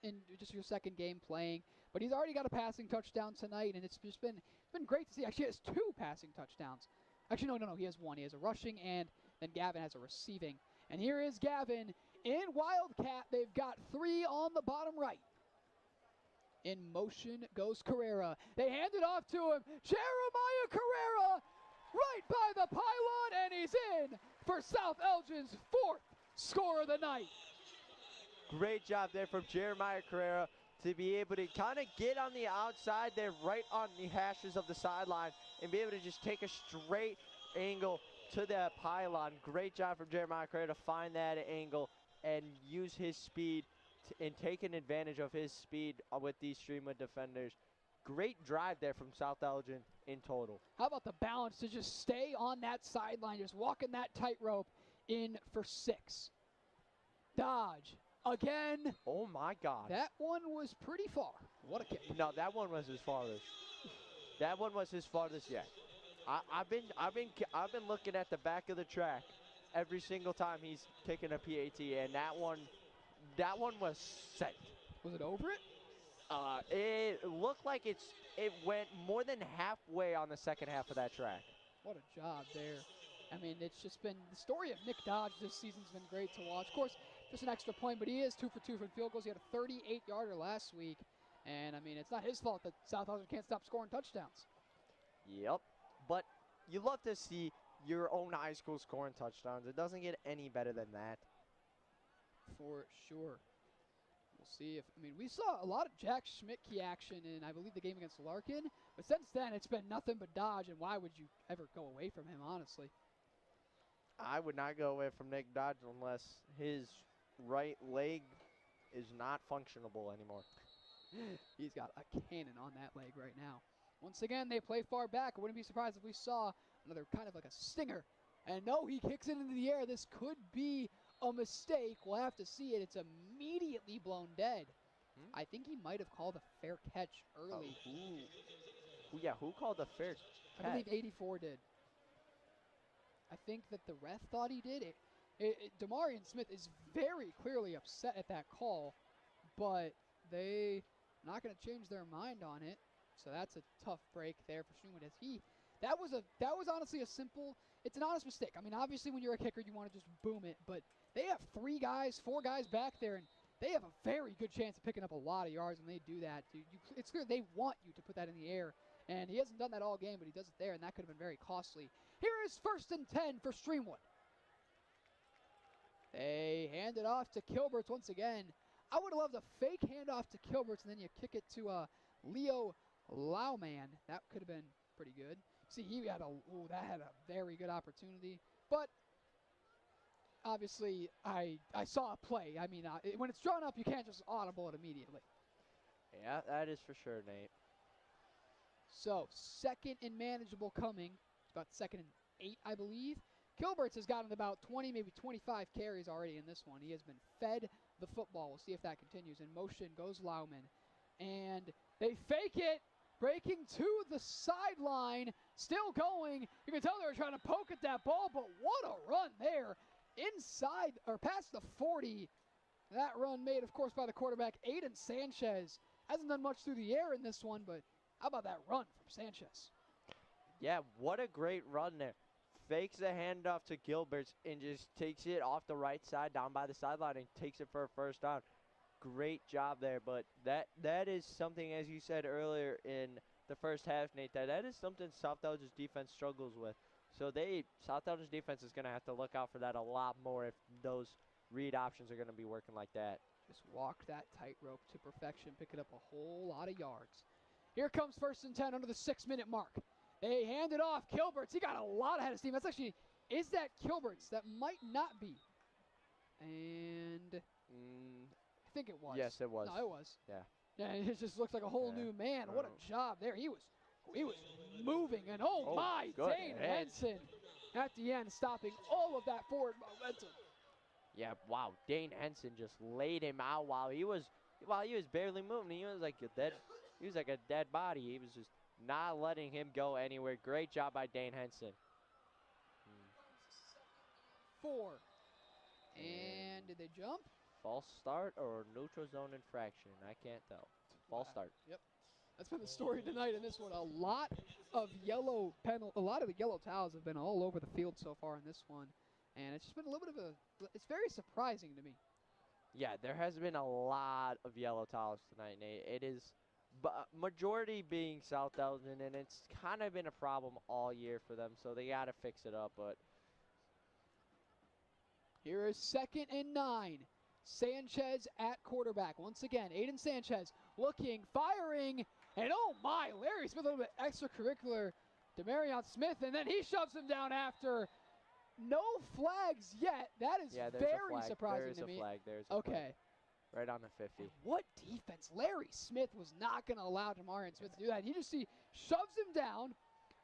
game playing. But he's already got a passing touchdown tonight, and it's just been great to see. Actually, he has 2 passing touchdowns. Actually, no, he has 1. He has a rushing, and then Gavin has a receiving. And here is Gavin in Wildcat. They've got 3 on the bottom right. In motion goes Carrera. They hand it off to him. Jeremiah Carrera right by the pylon, and he's in for South Elgin's 4th score of the night. Great job there from Jeremiah Carrera to be able to kind of get on the outside there, right on the hashes of the sideline, and be able to just take a straight angle to that pylon. Great job from Jeremiah Carrera to find that angle and use his speed and taking advantage of his speed with these Streamwood defenders. Great drive there from South Elgin in total. How about the balance to just stay on that sideline, just walking that tightrope in for 6. Dodge again. Oh my God. That one was pretty far. What a kick. No, that one was his farthest. That one was his farthest yet. I've been looking at the back of the track every single time he's kicking a PAT, and that one was sent. Was it over it? It looked like it went more than halfway on the second half of that track. What a job there. I mean, it's just been the story of Nick Dodge this season's been great to watch. Of course, just an extra point, but he is 2 for 2 from field goals. He had a 38-yarder last week, and I mean, it's not his fault that South Elgin can't stop scoring touchdowns. Yep, but you love to see your own high school scoring touchdowns. It doesn't get any better than that. For sure. We'll see if, I mean, we saw a lot of Jack Schmidtke action in, I believe, the game against Larkin, but since then, it's been nothing but Dodge, and why would you ever go away from him, honestly? I would not go away from Nick Dodge unless his right leg is not functionable anymore. He's got a cannon on that leg right now. Once again, they play far back. I wouldn't be surprised if we saw another kind of like a stinger. And no, he kicks it into the air. This could be a mistake. We'll have to see it. It's immediately blown dead. I think he might have called a fair catch early. Who called a fair catch? I believe 84 did. I think that the ref thought he did it. Demarion Smith is very clearly upset at that call, but they're not going to change their mind on it. So that's a tough break there for Streamwood. That was honestly a simple. It's an honest mistake. I mean, obviously when you're a kicker, you want to just boom it, but they have 4 guys back there, and they have a very good chance of picking up a lot of yards when they do that. It's clear they want you to put that in the air. And he hasn't done that all game, but he does it there, and that could have been very costly. Here is 1st and 10 for Streamwood. They hand it off to Kilberts once again. I would have loved a fake handoff to Kilberts, and then you kick it to Leo Lauman. That could have been pretty good. See, that had a very good opportunity. But obviously, I saw a play. I mean, when it's drawn up, you can't just audible it immediately. Yeah, that is for sure, Nate. So, 2nd and manageable coming. It's about 2nd and 8, I believe. Kilberts has gotten about 20, maybe 25 carries already in this one. He has been fed the football. We'll see if that continues. In motion goes Lauman. And they fake it, breaking to the sideline, still going. You can tell they were trying to poke at that ball, but what a run there. Inside, or past the 40. That run made, of course, by the quarterback, Aiden Sanchez. Hasn't done much through the air in this one, but how about that run from Sanchez? Yeah, what a great run there. Fakes the handoff to Gilberts and just takes it off the right side down by the sideline and takes it for a first down. Great job there, but that is something, as you said earlier in the first half, Nate, that is something South Elgin's defense struggles with. So South Elgin's defense is going to have to look out for that a lot more if those read options are going to be working like that. Just walk that tightrope to perfection, picking up a whole lot of yards. Here comes 1st and 10 under the 6-minute mark. They hand it off. Kilberts, he got a lot ahead of steam. That's actually, is that Kilberts? That might not be. And I think it was. Yes, it was. No, it was. Yeah. Yeah, it just looks like a whole new man. What a job there. He was moving, and oh my, Dane Henson at the end, stopping all of that forward momentum. Yeah, wow. Dane Henson just laid him out while he was barely moving. He was like a dead body. He was just not letting him go anywhere. Great job by Dane Henson. 4. And did they jump? False start or neutral zone infraction? I can't tell. False start. Yep. That's been the story tonight in this one. A lot of the yellow towels have been all over the field so far in this one. And it's just been a little bit of it's very surprising to me. Yeah, there has been a lot of yellow towels tonight, Nate. It is majority being South Elgin, and it's kind of been a problem all year for them, so they got to fix it up. But here is 2nd and 9. Sanchez at quarterback. Once again, Aiden Sanchez looking, firing, and oh my, Larry Smith, a little bit extracurricular. Demarion Smith, and then he shoves him down after. No flags yet. That is very surprising to me. There's a flag. Right on the 50. What defense. Larry Smith was not going to allow Demarion Smith to do that. You just see, shoves him down.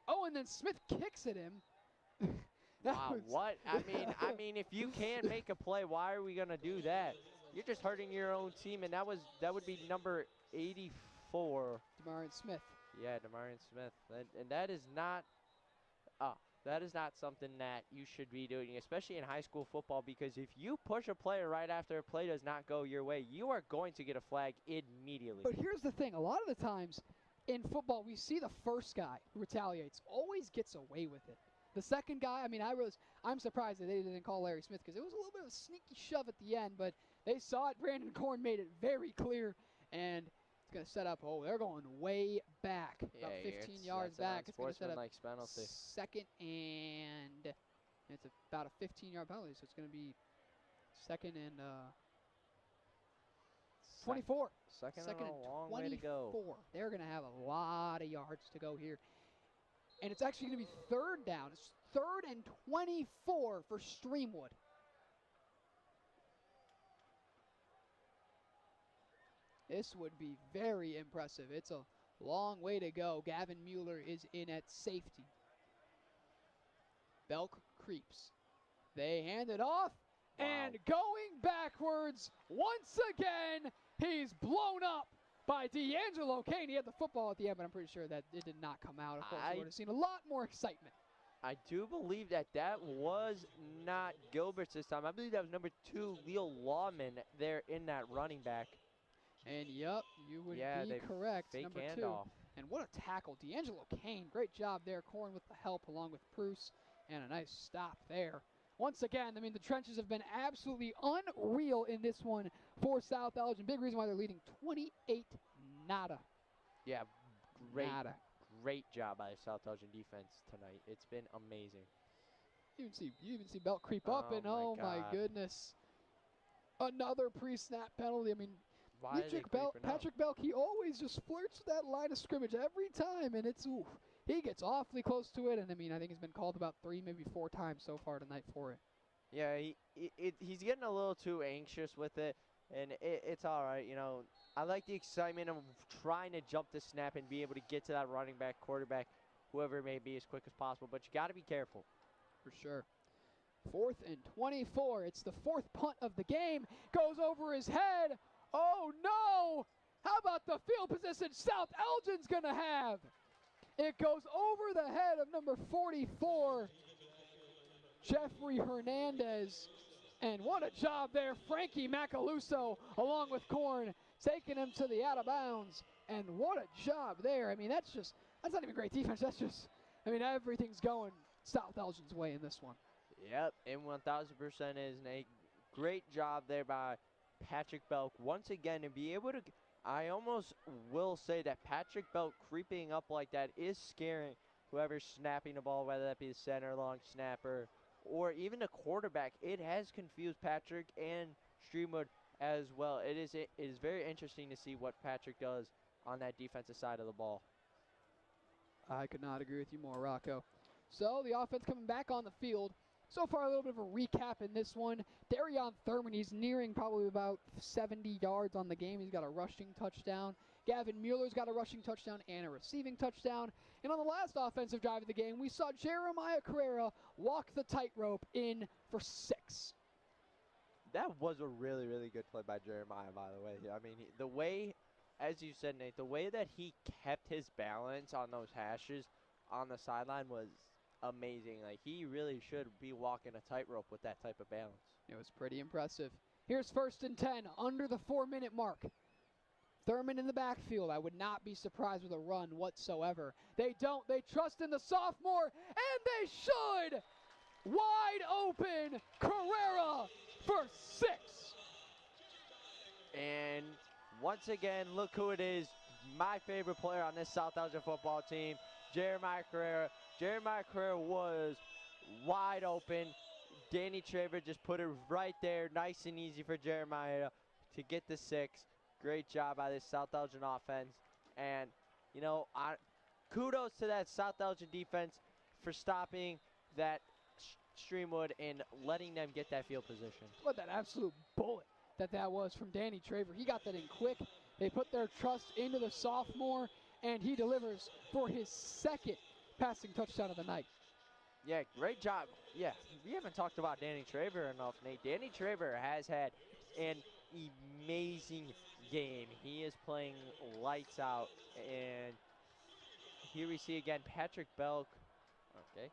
Oh, and then Smith kicks at him. Wow, what? I mean, if you can't make a play, why are we going to do that? You're just hurting your own team, and that would be number 84. Demarion Smith. Yeah, Demarion Smith. And that is not something that you should be doing, especially in high school football, because if you push a player right after a play does not go your way, you are going to get a flag immediately. But here's the thing. A lot of the times in football, we see the first guy who retaliates always gets away with it. The second guy, I'm surprised that they didn't call Larry Smith because it was a little bit of a sneaky shove at the end, but they saw it. Brandon Korn made it very clear, and it's going to set up. Oh, they're going way back, about 15 yards back. It's going to set up penalty. 2nd, and it's about a 15-yard penalty, so it's going to be 2nd and 24. Second and a long way to go. They're going to have a lot of yards to go here. And it's actually going to be 3rd down. It's 3rd and 24 for Streamwood. This would be very impressive. It's a long way to go. Gavin Mueller is in at safety. Belk creeps. They hand it off. Wow. And going backwards once again, he's blown up by D'Angelo Kane. He had the football at the end, but I'm pretty sure that it did not come out. Of course, we would have seen a lot more excitement. I do believe that was not Gilberts this time. I believe that was number 2, Leo Lawman, there in that running back. And yep, you would be correct. Fake Number handoff. 2. And what a tackle. D'Angelo Kane, great job there. Korn with the help along with Bruce, and a nice stop there. Once again, the trenches have been absolutely unreal in this one for South Elgin. Big reason why they're leading 28-0. Yeah, great job by South Elgin defense tonight. It's been amazing. You even see Belt creep up, and oh my goodness. Another pre-snap penalty. Patrick Belk, he always just flirts with that line of scrimmage every time, and he gets awfully close to it, and I think he's been called about 3, maybe 4 times so far tonight for it. Yeah, he's getting a little too anxious with it, and it's all right. I like the excitement of trying to jump the snap and be able to get to that running back, quarterback, whoever it may be, as quick as possible, but you got to be careful. For sure. 4th and 24. It's the 4th punt of the game. Goes over his head. Oh no! How about the field position South Elgin's going to have? It goes over the head of number 44, Jeffrey Hernandez. And what a job there, Frankie Macaluso, along with Korn, taking him to the out of bounds. And what a job there. I mean, that's not even great defense. Everything's going South Elgin's way in this one. Yep, and 1,000% is a great job there by Patrick Belk once again to be able to. I almost will say that Patrick Belk creeping up like that is scaring whoever's snapping the ball, whether that be the center, long snapper, or even the quarterback. It has confused Patrick and Streamwood as well. It is very interesting to see what Patrick does on that defensive side of the ball. I could not agree with you more, Rocco. So the offense coming back on the field. So far, a little bit of a recap in this one. Darion Thurman, he's nearing probably about 70 yards on the game. He's got a rushing touchdown. Gavin Mueller's got a rushing touchdown and a receiving touchdown. And on the last offensive drive of the game, we saw Jeremiah Carrera walk the tightrope in for 6. That was a really, really good play by Jeremiah, by the way. I mean, the way, as you said, Nate, the way that he kept his balance on those hashes on the sideline was amazing. Like, he really should be walking a tightrope with that type of balance. It was pretty impressive. Here's 1st and 10, under the 4-minute mark. Thurman in the backfield. I would not be surprised with a run whatsoever. They don't. They trust in the sophomore, and they should. Wide open, Carrera for 6. And once again, look who it is. My favorite player on this South Elgin football team, Jeremiah Carrera. Jeremiah Carrera was wide open. Danny Traver just put it right there, nice and easy for Jeremiah to get the 6. Great job by this South Elgin offense. And, you know, kudos to that South Elgin defense for stopping that Streamwood and letting them get that field position. What that absolute bullet that was from Danny Traver. He got that in quick. They put their trust into the sophomore, and he delivers for his 2nd passing touchdown of the night. Yeah, great job. Yeah, we haven't talked about Danny Traver enough, Nate. Danny Traver has had an amazing game. He is playing lights out. And here we see again Patrick Belk. Okay.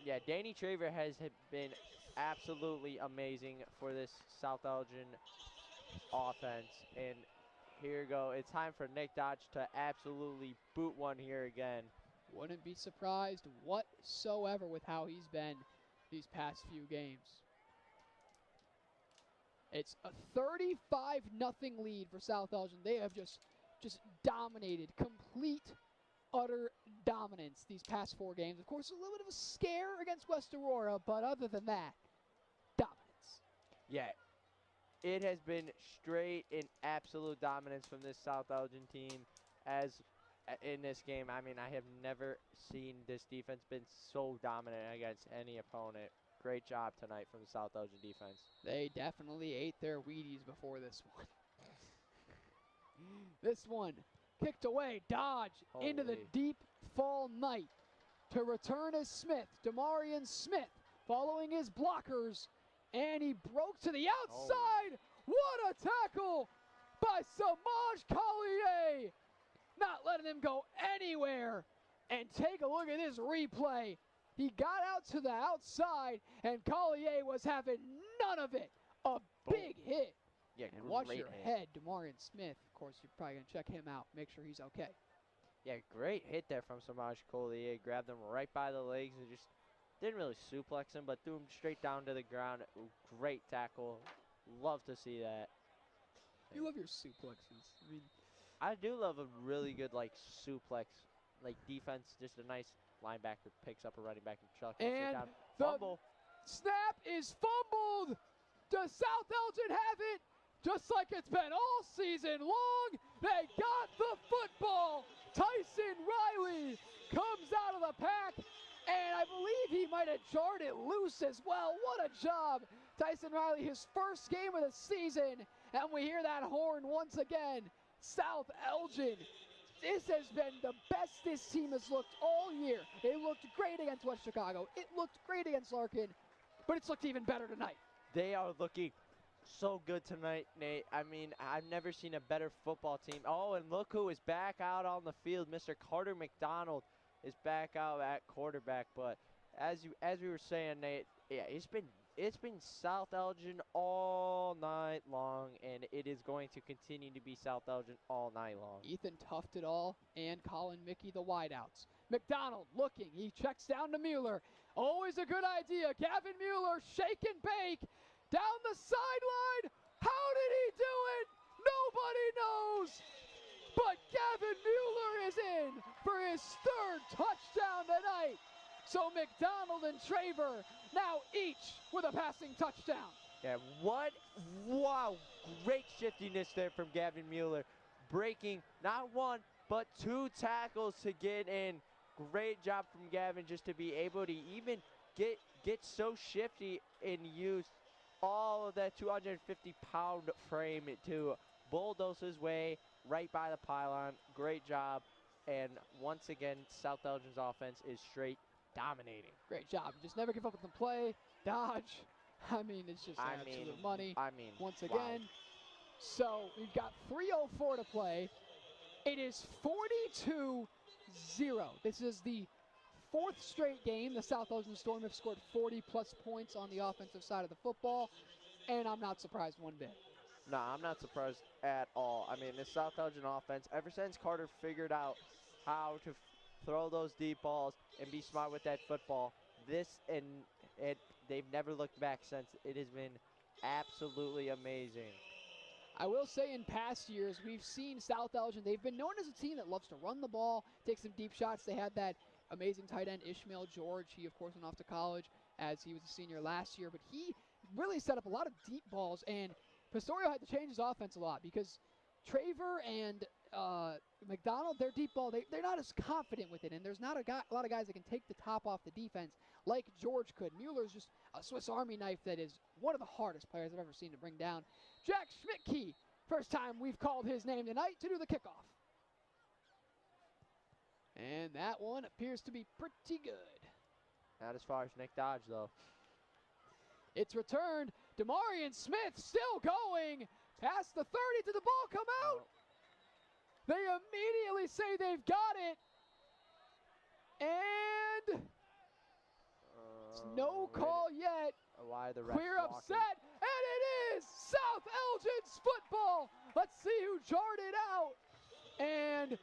Yeah, Danny Traver has been absolutely amazing for this South Elgin offense. And here we go. It's time for Nick Dodge to absolutely boot one here again. Wouldn't be surprised whatsoever with how he's been these past few games. It's a 35-0 lead for South Elgin. They have just dominated, complete, utter dominance these past 4 games. Of course, a little bit of a scare against West Aurora, but other than that, dominance. Yeah, it has been straight and absolute dominance from this South Elgin team as in this game. I mean, I have never seen this defense been so dominant against any opponent. Great job tonight from the South Elgin defense. They definitely ate their Wheaties before this one. This one kicked away, Dodge into the deep fall night to return as Smith, Demarion Smith, following his blockers, and he broke to the outside. What a tackle by Samaj Collier! Not letting him go anywhere. And take a look at this replay. He got out to the outside, and Collier was having none of it. A big hit. Yeah, and watch your head, Demarion Smith. Of course, you're probably going to check him out, make sure he's okay. Yeah, great hit there from Samaj Collier. Grabbed him right by the legs and just didn't really suplex him, but threw him straight down to the ground. Great tackle. Love to see that. You love your suplexes. I mean, I do love a really good, like, suplex, like, defense. Just a nice linebacker picks up a running back and chucks it and down. the Fumble. Snap is fumbled. Does South Elgin have it? Just like it's been all season long, they got the football. Tyson Riley comes out of the pack, and I believe he might have jarred it loose as well. What a job. Tyson Riley, his first game of the season, and we hear that horn once again. South Elgin, this has been the best this team has looked all year. It looked great against West Chicago. It looked great against Larkin. but it's looked even better tonight. They are looking so good tonight, Nate. I mean, I've never seen a better football team. Oh, and look who is back out on the field. Mr. Carter McDonald is back out at quarterback. But as we were saying, Nate, yeah, it's been South Elgin all night long, and it is going to continue to be South Elgin all night long. Ethan Tufted all and Colin Mickey, the wideouts. McDonald looking. He checks down to Mueller. Always a good idea. Gavin Mueller, shake and bake. Down the sideline. How did he do it? Nobody knows. But Gavin Mueller is in for his third touchdown tonight. So McDonald and Traver now each with a passing touchdown. Yeah, wow, great shiftiness there from Gavin Mueller. Breaking not one, but 2 tackles to get in. Great job from Gavin just to be able to even get so shifty and use all of that 250-pound frame to bulldoze his way right by the pylon. Great job. And once again, South Elgin's offense is straight dominating. Great job. Just never give up with the play, dodge. I mean, it's just absolute money. Once again. So we've got 3:04 to play. It is 42-0. This is the 4th straight game the South Elgin Storm have scored 40-plus points on the offensive side of the football, and I'm not surprised one bit. No, I'm not surprised at all. I mean, the South Elgin offense, ever since Carter figured out how to throw those deep balls and be smart with that football, they've never looked back since. It has been absolutely amazing. I will say in past years, we've seen South Elgin, they've been known as a team that loves to run the ball, take some deep shots. They had that amazing tight end, Ishmael George. He, of course, went off to college as he was a senior last year, but he really set up a lot of deep balls, and Pastorio had to change his offense a lot because Traver and McDonald, their deep ball, they're not as confident with it, and there's not a lot of guys that can take the top off the defense like George could. Mueller's just a Swiss Army knife that is one of the hardest players I've ever seen to bring down. Jack Schmidtke, first time we've called his name tonight to do the kickoff. And that one appears to be pretty good. Not as far as Nick Dodge, though. It's returned. Demarion Smith still going. Past the 30. Did the ball come out? They immediately say they've got it. And it's no call yet. Why the refs Clear walking? upset. And it is South Elgin's football. Let's see who jarred it out. And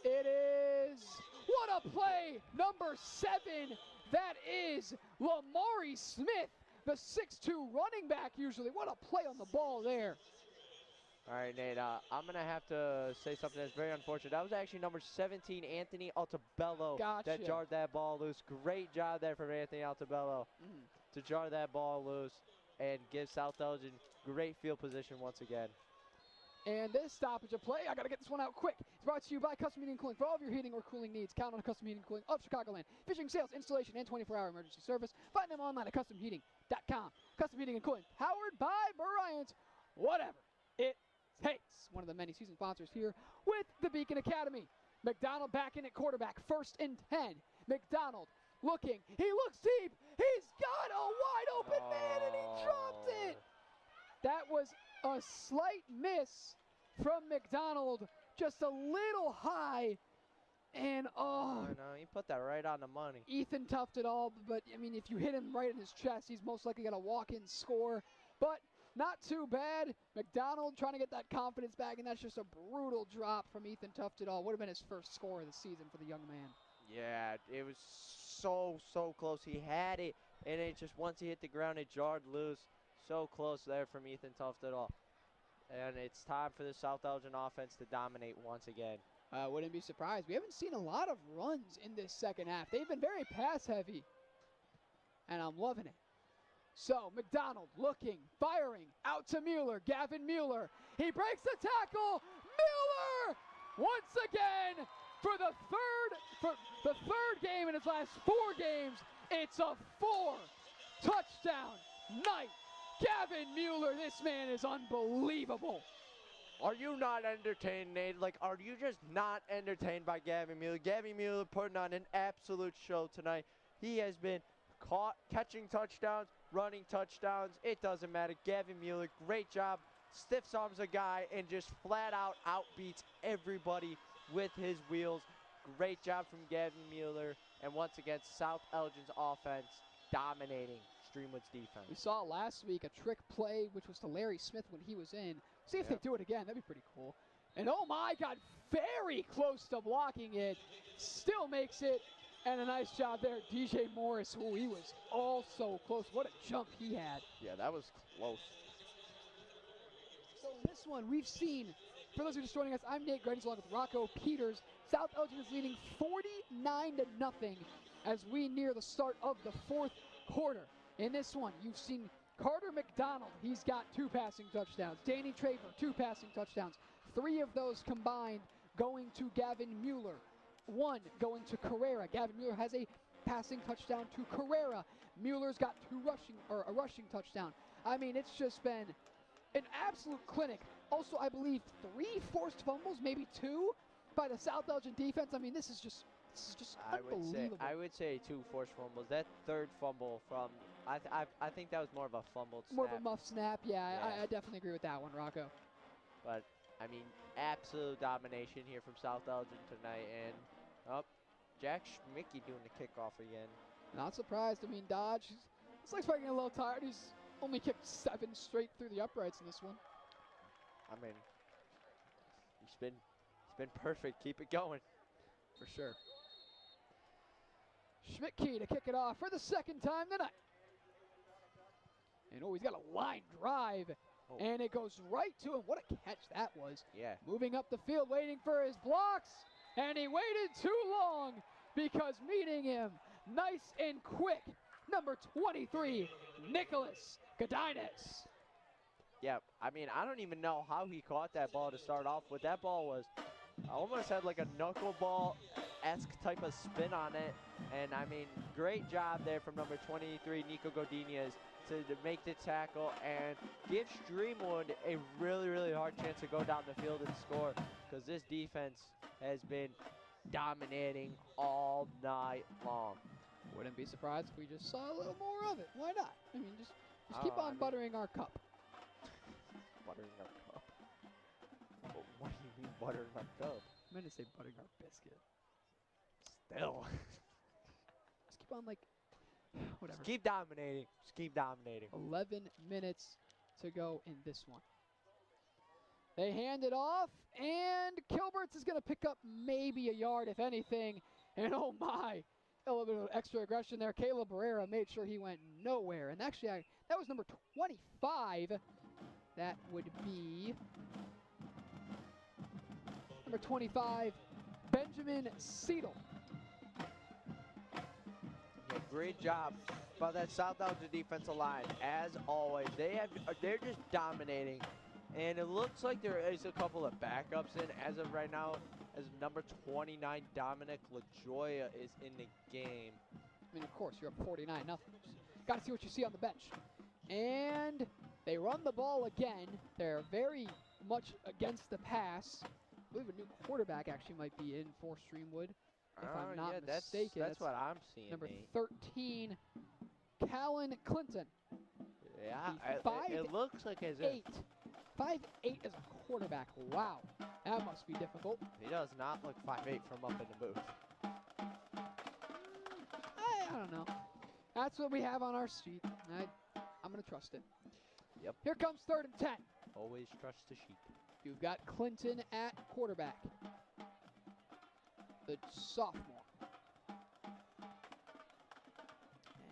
it is, what a play, number 7. That is Lamari Smith, the 6'2 running back usually. What a play on the ball there. All right, Nate, I'm going to have to say something that's very unfortunate. That was actually number 17, Anthony Altabello, that jarred that ball loose. Great job there from Anthony Altabello to jar that ball loose and give South Elgin great field position once again. And this stoppage of play, I got to get this one out quick. It's brought to you by Custom Heating and Cooling. For all of your heating or cooling needs, count on Custom Heating and Cooling of Chicagoland. Fishing, sales, installation, and 24-hour emergency service. Find them online at customheating.com. Custom Heating and Cooling, powered by Bryant. Whatever it takes. One of the many season sponsors here with the Beacon Academy. McDonald back in at quarterback, 1st and 10. McDonald looking. He looks deep. He's got a wide open man, and he dropped it. That was a slight miss from McDonald, just a little high, and I know, he put that right on the money. Ethan toughed it all, but I mean, if you hit him right in his chest, he's most likely going to walk in score, but not too bad. McDonald trying to get that confidence back, and that's just a brutal drop from Ethan Tufted all. Would have been his first score of the season for the young man. Yeah, it was so close. He had it, and it just, once he hit the ground, it jarred loose. So close there from Ethan Tufted all. And it's time for the South Elgin offense to dominate once again. Wouldn't be surprised. We haven't seen a lot of runs in this second half. They've been very pass heavy, and I'm loving it. So McDonald looking, firing, out to Mueller. Gavin Mueller. He breaks the tackle. Mueller once again for the third game in his last 4 games. It's a 4-touchdown night. Gavin Mueller, this man is unbelievable. Are you not entertained, Nate? Like, are you just not entertained by Gavin Mueller? Gavin Mueller putting on an absolute show tonight. He has been catching touchdowns, running touchdowns. It doesn't matter. Gavin Mueller, great job. Stiffs arms a guy and just flat out outbeats everybody with his wheels. Great job from Gavin Mueller. And once again, South Elgin's offense dominating Streamwood's defense. We saw last week a trick play, which was to Larry Smith when he was in. See if they do it again. That'd be pretty cool. And oh my God, very close to blocking it. Still makes it. And a nice job there, DJ Morris, who he was also close. What a jump he had. Yeah, that was close. So in this one, we've seen, for those who are just joining us, I'm Nate Grendys along with Rocco Peters. South Elgin is leading 49-0 as we near the start of the fourth quarter. In this one, you've seen Carter McDonald. He's got 2 passing touchdowns. Danny Traver, 2 passing touchdowns. 3 of those combined going to Gavin Mueller. 1 going to Carrera. Gavin Mueller has a passing touchdown to Carrera. Mueller's got a rushing touchdown. I mean, it's just been an absolute clinic. Also, I believe 3 forced fumbles, maybe 2, by the South Elgin defense. I mean, this is just unbelievable. I would say 2 forced fumbles. That third fumble from, I think that was more of a fumbled snap. More of a muff snap. Yeah. I definitely agree with that one, Rocco. But I mean, absolute domination here from South Elgin tonight, and Jack Schmicky doing the kickoff again. Not surprised. I mean, Dodge, it's like getting a little tired. He's only kicked 7 straight through the uprights in this one. I mean, he's been perfect. Keep it going. For sure. Schmicky to kick it off for the 2nd time tonight. And he's got a line drive. And it goes right to him. What a catch that was. Yeah. Moving up the field, waiting for his blocks. And he waited too long because meeting him nice and quick. Number 23, Nicholas Godinez. Yeah, I mean, I don't even know how he caught that ball to start off with. That ball was, almost had like a knuckleball-esque type of spin on it. And I mean, great job there from number 23, Nico Godinez, to make the tackle and give Streamwood a really, really hard chance to go down the field and score, because this defense has been dominating all night long. Wouldn't be surprised if we just saw a little more of it. Why not? I mean, just keep on buttering our cup. Buttering our cup? What do you mean buttering our cup? I meant to say buttering our biscuit. Still. Just keep on, like, whatever. Just keep dominating. Just keep dominating. 11 minutes to go in this one. They hand it off, and Kilberts is going to pick up maybe a yard, if anything. And oh my, a little bit of extra aggression there. Caleb Barrera made sure he went nowhere. And actually, that was number 25. That would be number 25, Benjamin Seidel. Yeah, great job by that South Elgin defensive line. As always, they're just dominating. And it looks like there is a couple of backups in as of right now, as number 29, Dominic LaJoya, is in the game. I mean, of course, you're up 49-0. Got to see what you see on the bench. And they run the ball again. They're very much against the pass. I believe a new quarterback actually might be in for Streamwood, if I'm not mistaken. That's what I'm seeing, Number Nate. 13, Callan Clinton. Yeah, it looks like as if 5'8" as a quarterback. Wow, that must be difficult. He does not look 5'8" from up in the booth. I don't know. That's what we have on our sheet. I'm going to trust it. Yep. Here comes 3rd and 10. Always trust the sheep. You've got Clinton at quarterback, the sophomore.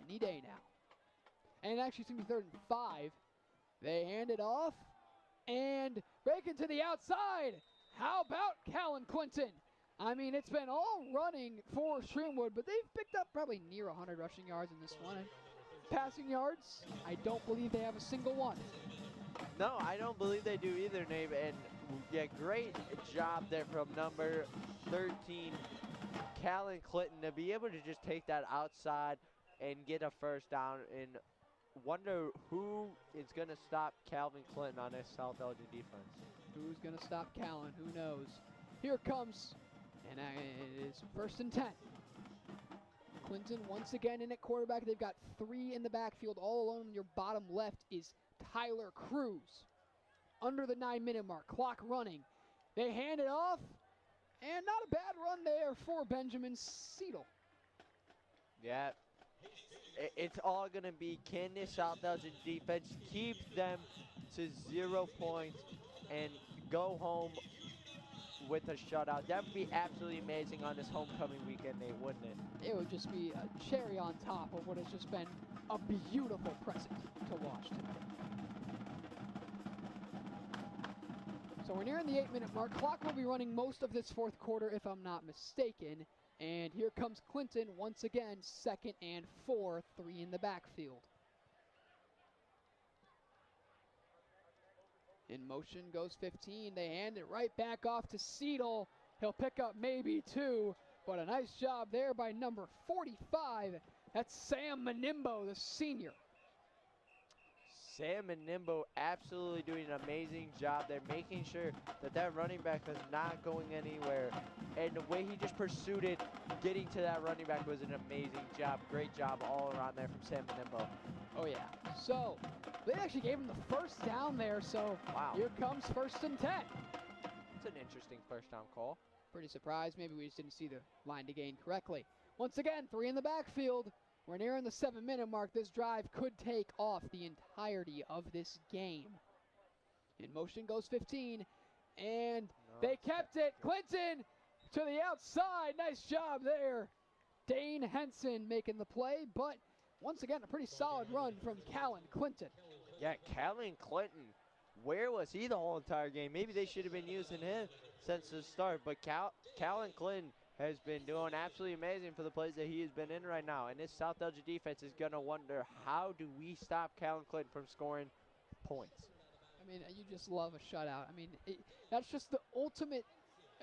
Any day now. And actually, it's going to be 3rd and 5. They hand it off and breaking to the outside. How about Callan Clinton? I mean, it's been all running for Streamwood, but they've picked up probably near 100 rushing yards in this one. And passing yards, I don't believe they have a single one. No, I don't believe they do either, Nate. And yeah, great job there from number 13, Callan Clinton, to be able to just take that outside and get a first down. And wonder who is going to stop Calvin Clinton on this South Elgin defense. Who's going to stop Callan? Who knows? Here comes, and it is 1st and 10. Clinton once again in at quarterback. They've got 3 in the backfield. All alone in your bottom left is Tyler Cruz. Under the 9-minute mark, clock running. They hand it off, and not a bad run there for Benjamin Seidel. Yeah. It's all going to be, can this South Elgin defense keep them to 0 points and go home with a shutout? That would be absolutely amazing on this homecoming weekend, Nate, wouldn't it? It would just be a cherry on top of what has just been a beautiful present to watch tonight. So we're nearing the 8-minute mark. Clock will be running most of this fourth quarter, if I'm not mistaken. And here comes Clinton once again, 2nd and 4, 3 in the backfield. In motion goes 15. They hand it right back off to Seidel. He'll pick up maybe 2, but a nice job there by number 45. That's Sam Menimbo, the senior. Sam and Nimbo absolutely doing an amazing job. They're making sure that that running back is not going anywhere. And the way he just pursued it, getting to that running back was an amazing job. Great job all around there from Sam and Nimbo. Oh, yeah. So they actually gave him the first down there. So Wow. Here comes 1st and 10. It's an interesting first down call. Pretty surprised. Maybe we just didn't see the line to gain correctly. Once again, 3 in the backfield. We're nearing the 7-minute mark. This drive could take off the entirety of this game. In motion goes 15, and they kept it. Clinton to the outside. Nice job there. Dane Henson making the play, but once again, a pretty solid run from Callan Clinton. Yeah, Callan Clinton. Where was he the whole entire game? Maybe they should have been using him since the start, but Callan Clinton has been doing absolutely amazing for the plays that he has been in right now. And this South Elgin defense is going to wonder, how do we stop Callan Clinton from scoring points? I mean, you just love a shutout. I mean, that's just the ultimate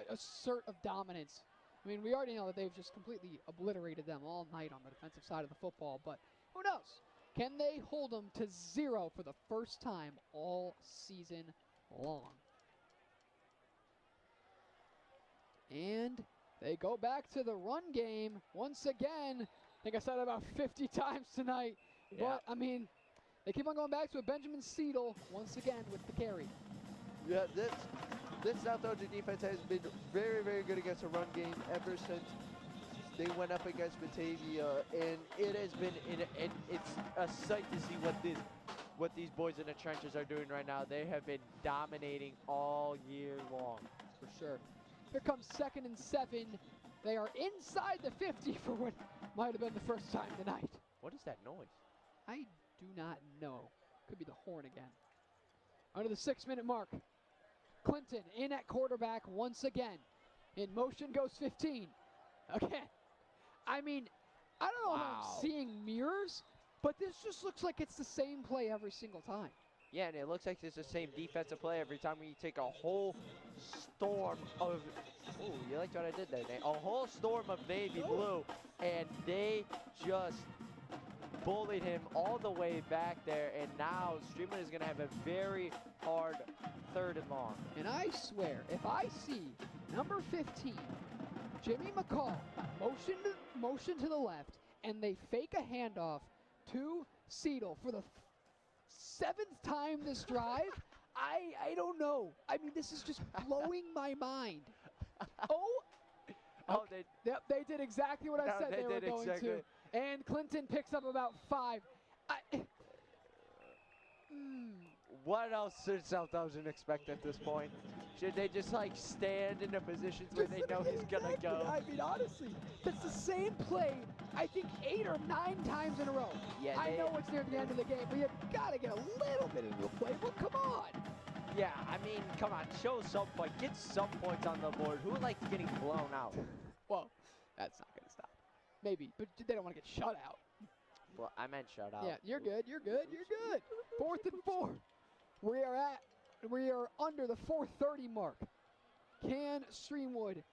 assert of dominance. I mean, we already know that they've just completely obliterated them all night on the defensive side of the football, but who knows? Can they hold them to 0 for the first time all season long? And they go back to the run game once again. I think I said it about 50 times tonight. Yeah. But, I mean, they keep on going back to it. Benjamin Seidel once again with the carry. Yeah, this South Elgin defense has been very, very good against the run game ever since they went up against Batavia, and It has been, and it's a sight to see what these boys in the trenches are doing right now. They have been dominating all year long. For sure. Here comes 2nd and 7. They are inside the 50 for what might have been the first time tonight. What is that noise? I do not know. Could be the horn again. Under the 6-minute mark. Clinton in at quarterback once again. In motion goes 15. Again. I mean, I don't know if Wow. I'm seeing mirrors, but this just looks like it's the same play every single time. Yeah, and it looks like it's the same defensive play every time we take a whole storm of, oh, you liked what I did there, Nate? A whole storm of navy blue, and they just bullied him all the way back there, and now Streamwood is going to have a very hard 3rd and long. And I swear, if I see number 15, Jimmy McCall, motion to the left, and they fake a handoff to Seidel for the 7th time this drive, I don't know. I mean, this is just blowing my mind. Yep, they did exactly what I said they were going to. And Clinton picks up about 5. What else should South Elgin expect at this point? Should they just like stand in the positions where they know he's gonna go? I mean, honestly, that's the same play, I think 8 or 9 times in a row. Yeah, I know it's near the end of the game, but you gotta get a little bit into the play. Well, come on. Yeah, I mean, come on, show some point, get some points on the board. Who likes getting blown out? Well, that's not gonna stop. Maybe, but they don't want to get shut out. Well, I meant shut out. Yeah, you're good. 4th and 4. We are under the 4:30 mark. Can Streamwood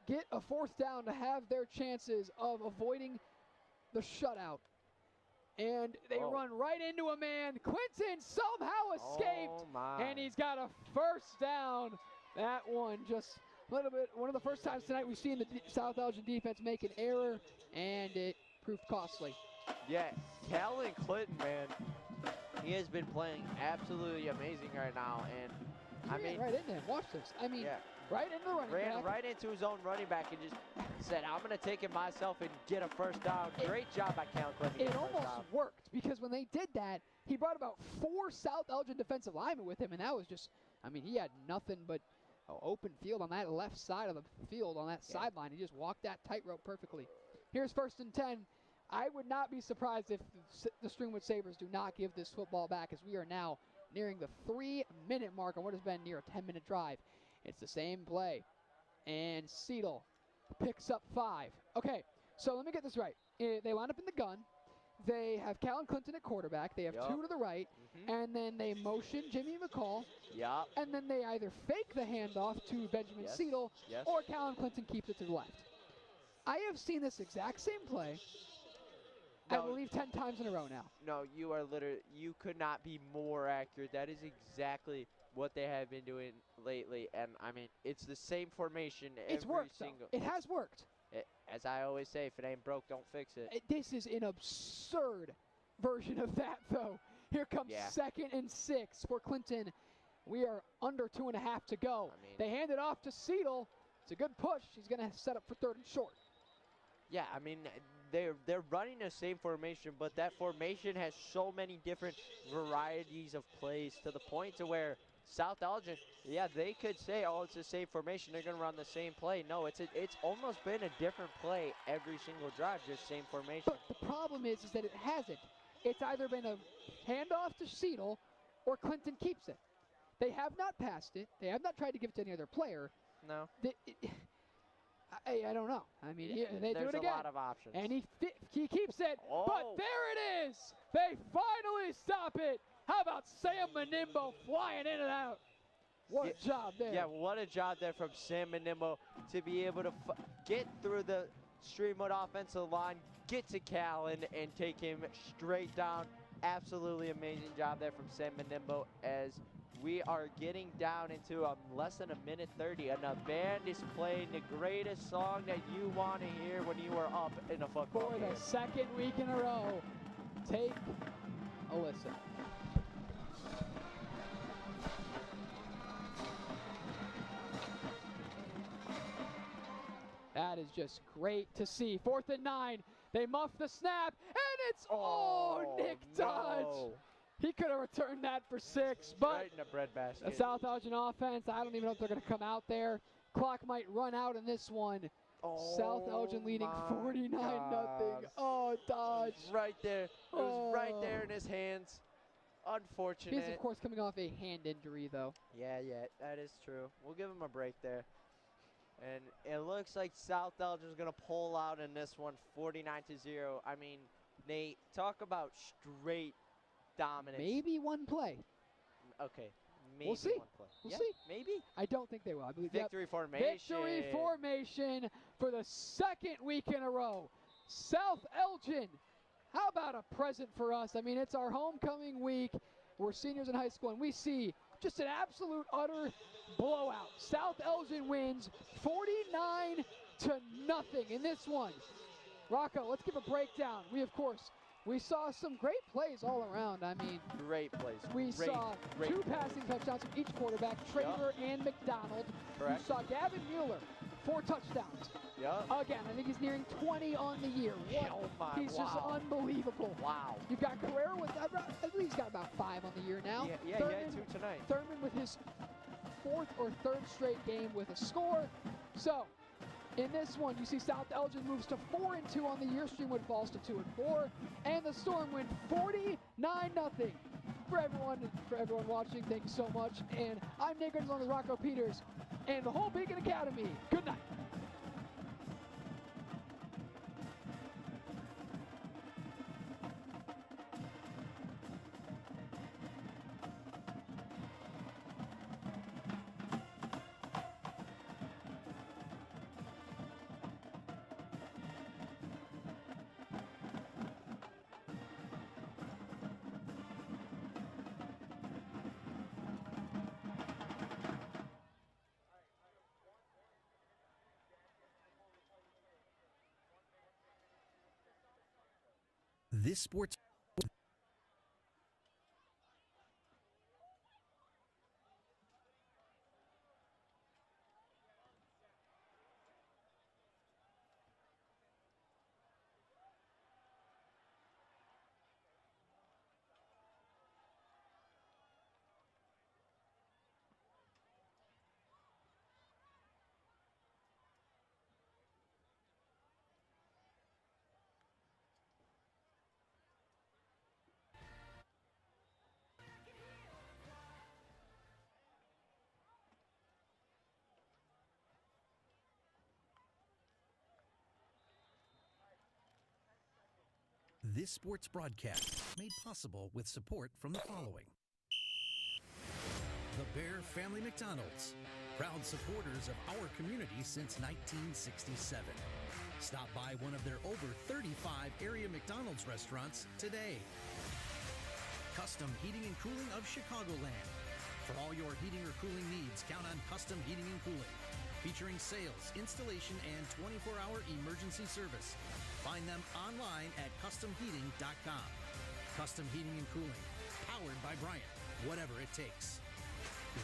get a 4th down to have their chances of avoiding the shutout? And they run right into a man. Quinton somehow escaped, Oh my. and he's got a 1st down. That one just a little bit, one of the first times tonight we've seen the South Elgin defense make an error, and it proved costly. Yeah, Callan Clinton, man, he has been playing absolutely amazing right now. And He I ran mean, right into him. Watch this. I mean, yeah, right into the running ran back. right into his own running back and just said, I'm going to take it myself and get a first down. Great job by Callan Clinton. to It get a first almost down. worked because when they did that, he brought about 4 South Elgin defensive linemen with him, and that was just, I mean, he had nothing but open field on that left side of the field on that sideline. He just walked that tightrope perfectly. Here's 1st and 10. I would not be surprised if the Streamwood Sabres do not give this football back, as we are now nearing the 3-minute mark on what has been near a 10-minute drive. It's the same play. And Seidel picks up 5. Okay, so let me get this right. They line up in the gun. They have Callan Clinton at quarterback. They have 2 to the right. And then they motion Jimmy McCall. Yup. And then they either fake the handoff to Benjamin Yes. Seidel, Yes. or Callan Clinton keeps it to the left. I have seen this exact same play, I No. believe, 10 times in a row now. No, you are literally, you could not be more accurate. That is exactly what they have been doing lately. And I mean, it's the same formation It's every worked, single. though. It has worked. As I always say, if it ain't broke, don't fix it. This is an absurd version of that, though. Here comes Yeah. 2nd and 6 for Clinton. We are under 2.5 to go. I mean- They hand it off to Seidel. It's a good push. He's going to set up for 3rd and short. Yeah, I mean, they're running the same formation, but that formation has so many different varieties of plays to the point to where South Elgin, yeah, they could say, oh, it's the same formation, they're going to run the same play. No, it's almost been a different play every single drive, just same formation. But the problem is that it hasn't. It's either been a handoff to Seidel or Clinton keeps it. They have not passed it. They have not tried to give it to any other player. No. I don't know. I mean, they do There's it again. a lot of options. And he keeps it. Oh. But there it is. They finally stop it. How about Sam Menimbo flying in and out? What a job there. Yeah, what a job there from Sam Menimbo to be able to get through the Streamwood offensive line, get to Callan, and take him straight down. Absolutely amazing job there from Sam Menimbo as we are getting down into less than 1:30, and the band is playing the greatest song that you want to hear when you are up in a football For game. the 2nd week in a row, take a listen. That is just great to see. 4th and 9. They muff the snap, and it's Nick Dodge. No. He could have returned that for 6, but Right in the breadbasket. the South Elgin offense, I don't even know if they're going to come out there. Clock might run out in this one. South Elgin leading my 49-0. gosh. Oh, Dodge. Right there. It was right Oh. there in his hands. He's, Unfortunate. of course, coming off a hand injury, though. Yeah, that is true. We'll give him a break there. And it looks like South Elgin's going to pull out in this one, 49-0. I mean, Nate, talk about straight dominance. Maybe one play. Okay, maybe see. one play. We'll Yeah, see. maybe. I don't think they will. I believe Victory formation. Victory formation for the 2nd week in a row. South Elgin, how about a present for us? I mean, it's our homecoming week. We're seniors in high school, and we see just an absolute, utter blowout. South Elgin wins 49-0 in this one. Rocco, let's give a breakdown. We saw some great plays all around. I mean, Great plays. we Great, saw great 2 plays. passing touchdowns from each quarterback, Traver and McDonald. Correct. You saw Gavin Mueller, 4 touchdowns. Yep. Again, I think he's nearing 20 on the year. Oh my, He's just wow. unbelievable. Wow. You've got Carrera with, I believe he's got about 5 on the year now. Yeah, he Thurman, had 2 tonight. Thurman with his 4th or 3rd straight game with a score. So, in this one, you see South Elgin moves to 4-2 on the year. Streamwood falls to 2-4, and the Storm win 49-0. For everyone watching, thank you so much. And I'm Nick Grendys along with Rocco Peters and the whole Beacon Academy. Good night. This sports This sports broadcast made possible with support from the following. The Bear Family McDonald's, proud supporters of our community since 1967. Stop by one of their over 35 area McDonald's restaurants today. Custom Heating and Cooling of Chicagoland. For all your heating or cooling needs, count on Custom Heating and Cooling. Featuring sales, installation, and 24-hour emergency service. Find them online at customheating.com. Custom Heating and Cooling, powered by Bryant, whatever it takes.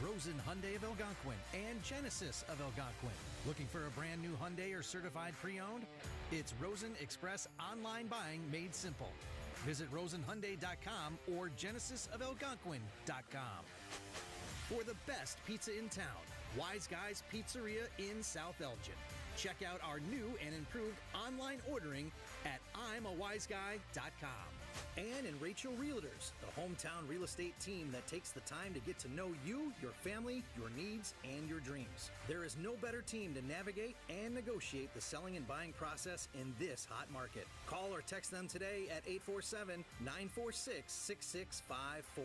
Rosen Hyundai of Algonquin and Genesis of Algonquin. Looking for a brand new Hyundai or certified pre-owned? It's Rosen Express online buying made simple. Visit rosenhyundai.com or genesisofelgonquin.com. For the best pizza in town, Wise Guys Pizzeria in South Elgin. Check out our new and improved online ordering at I'mAWiseGuy.com. Ann and Rachel Realtors, the hometown real estate team that takes the time to get to know you, your family, your needs, and your dreams. There is no better team to navigate and negotiate the selling and buying process in this hot market. Call or text them today at 847-946-6654.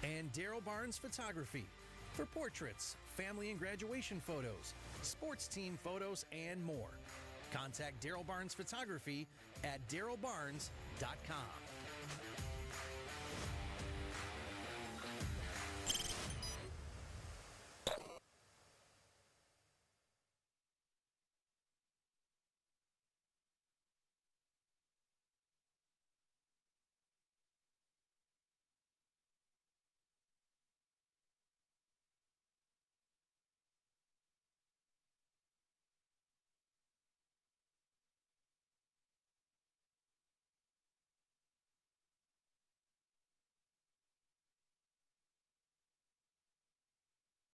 And Daryl Barnes Photography for portraits, family and graduation photos, sports team photos, and more. Contact Daryl Barnes Photography at darylbarnes.com.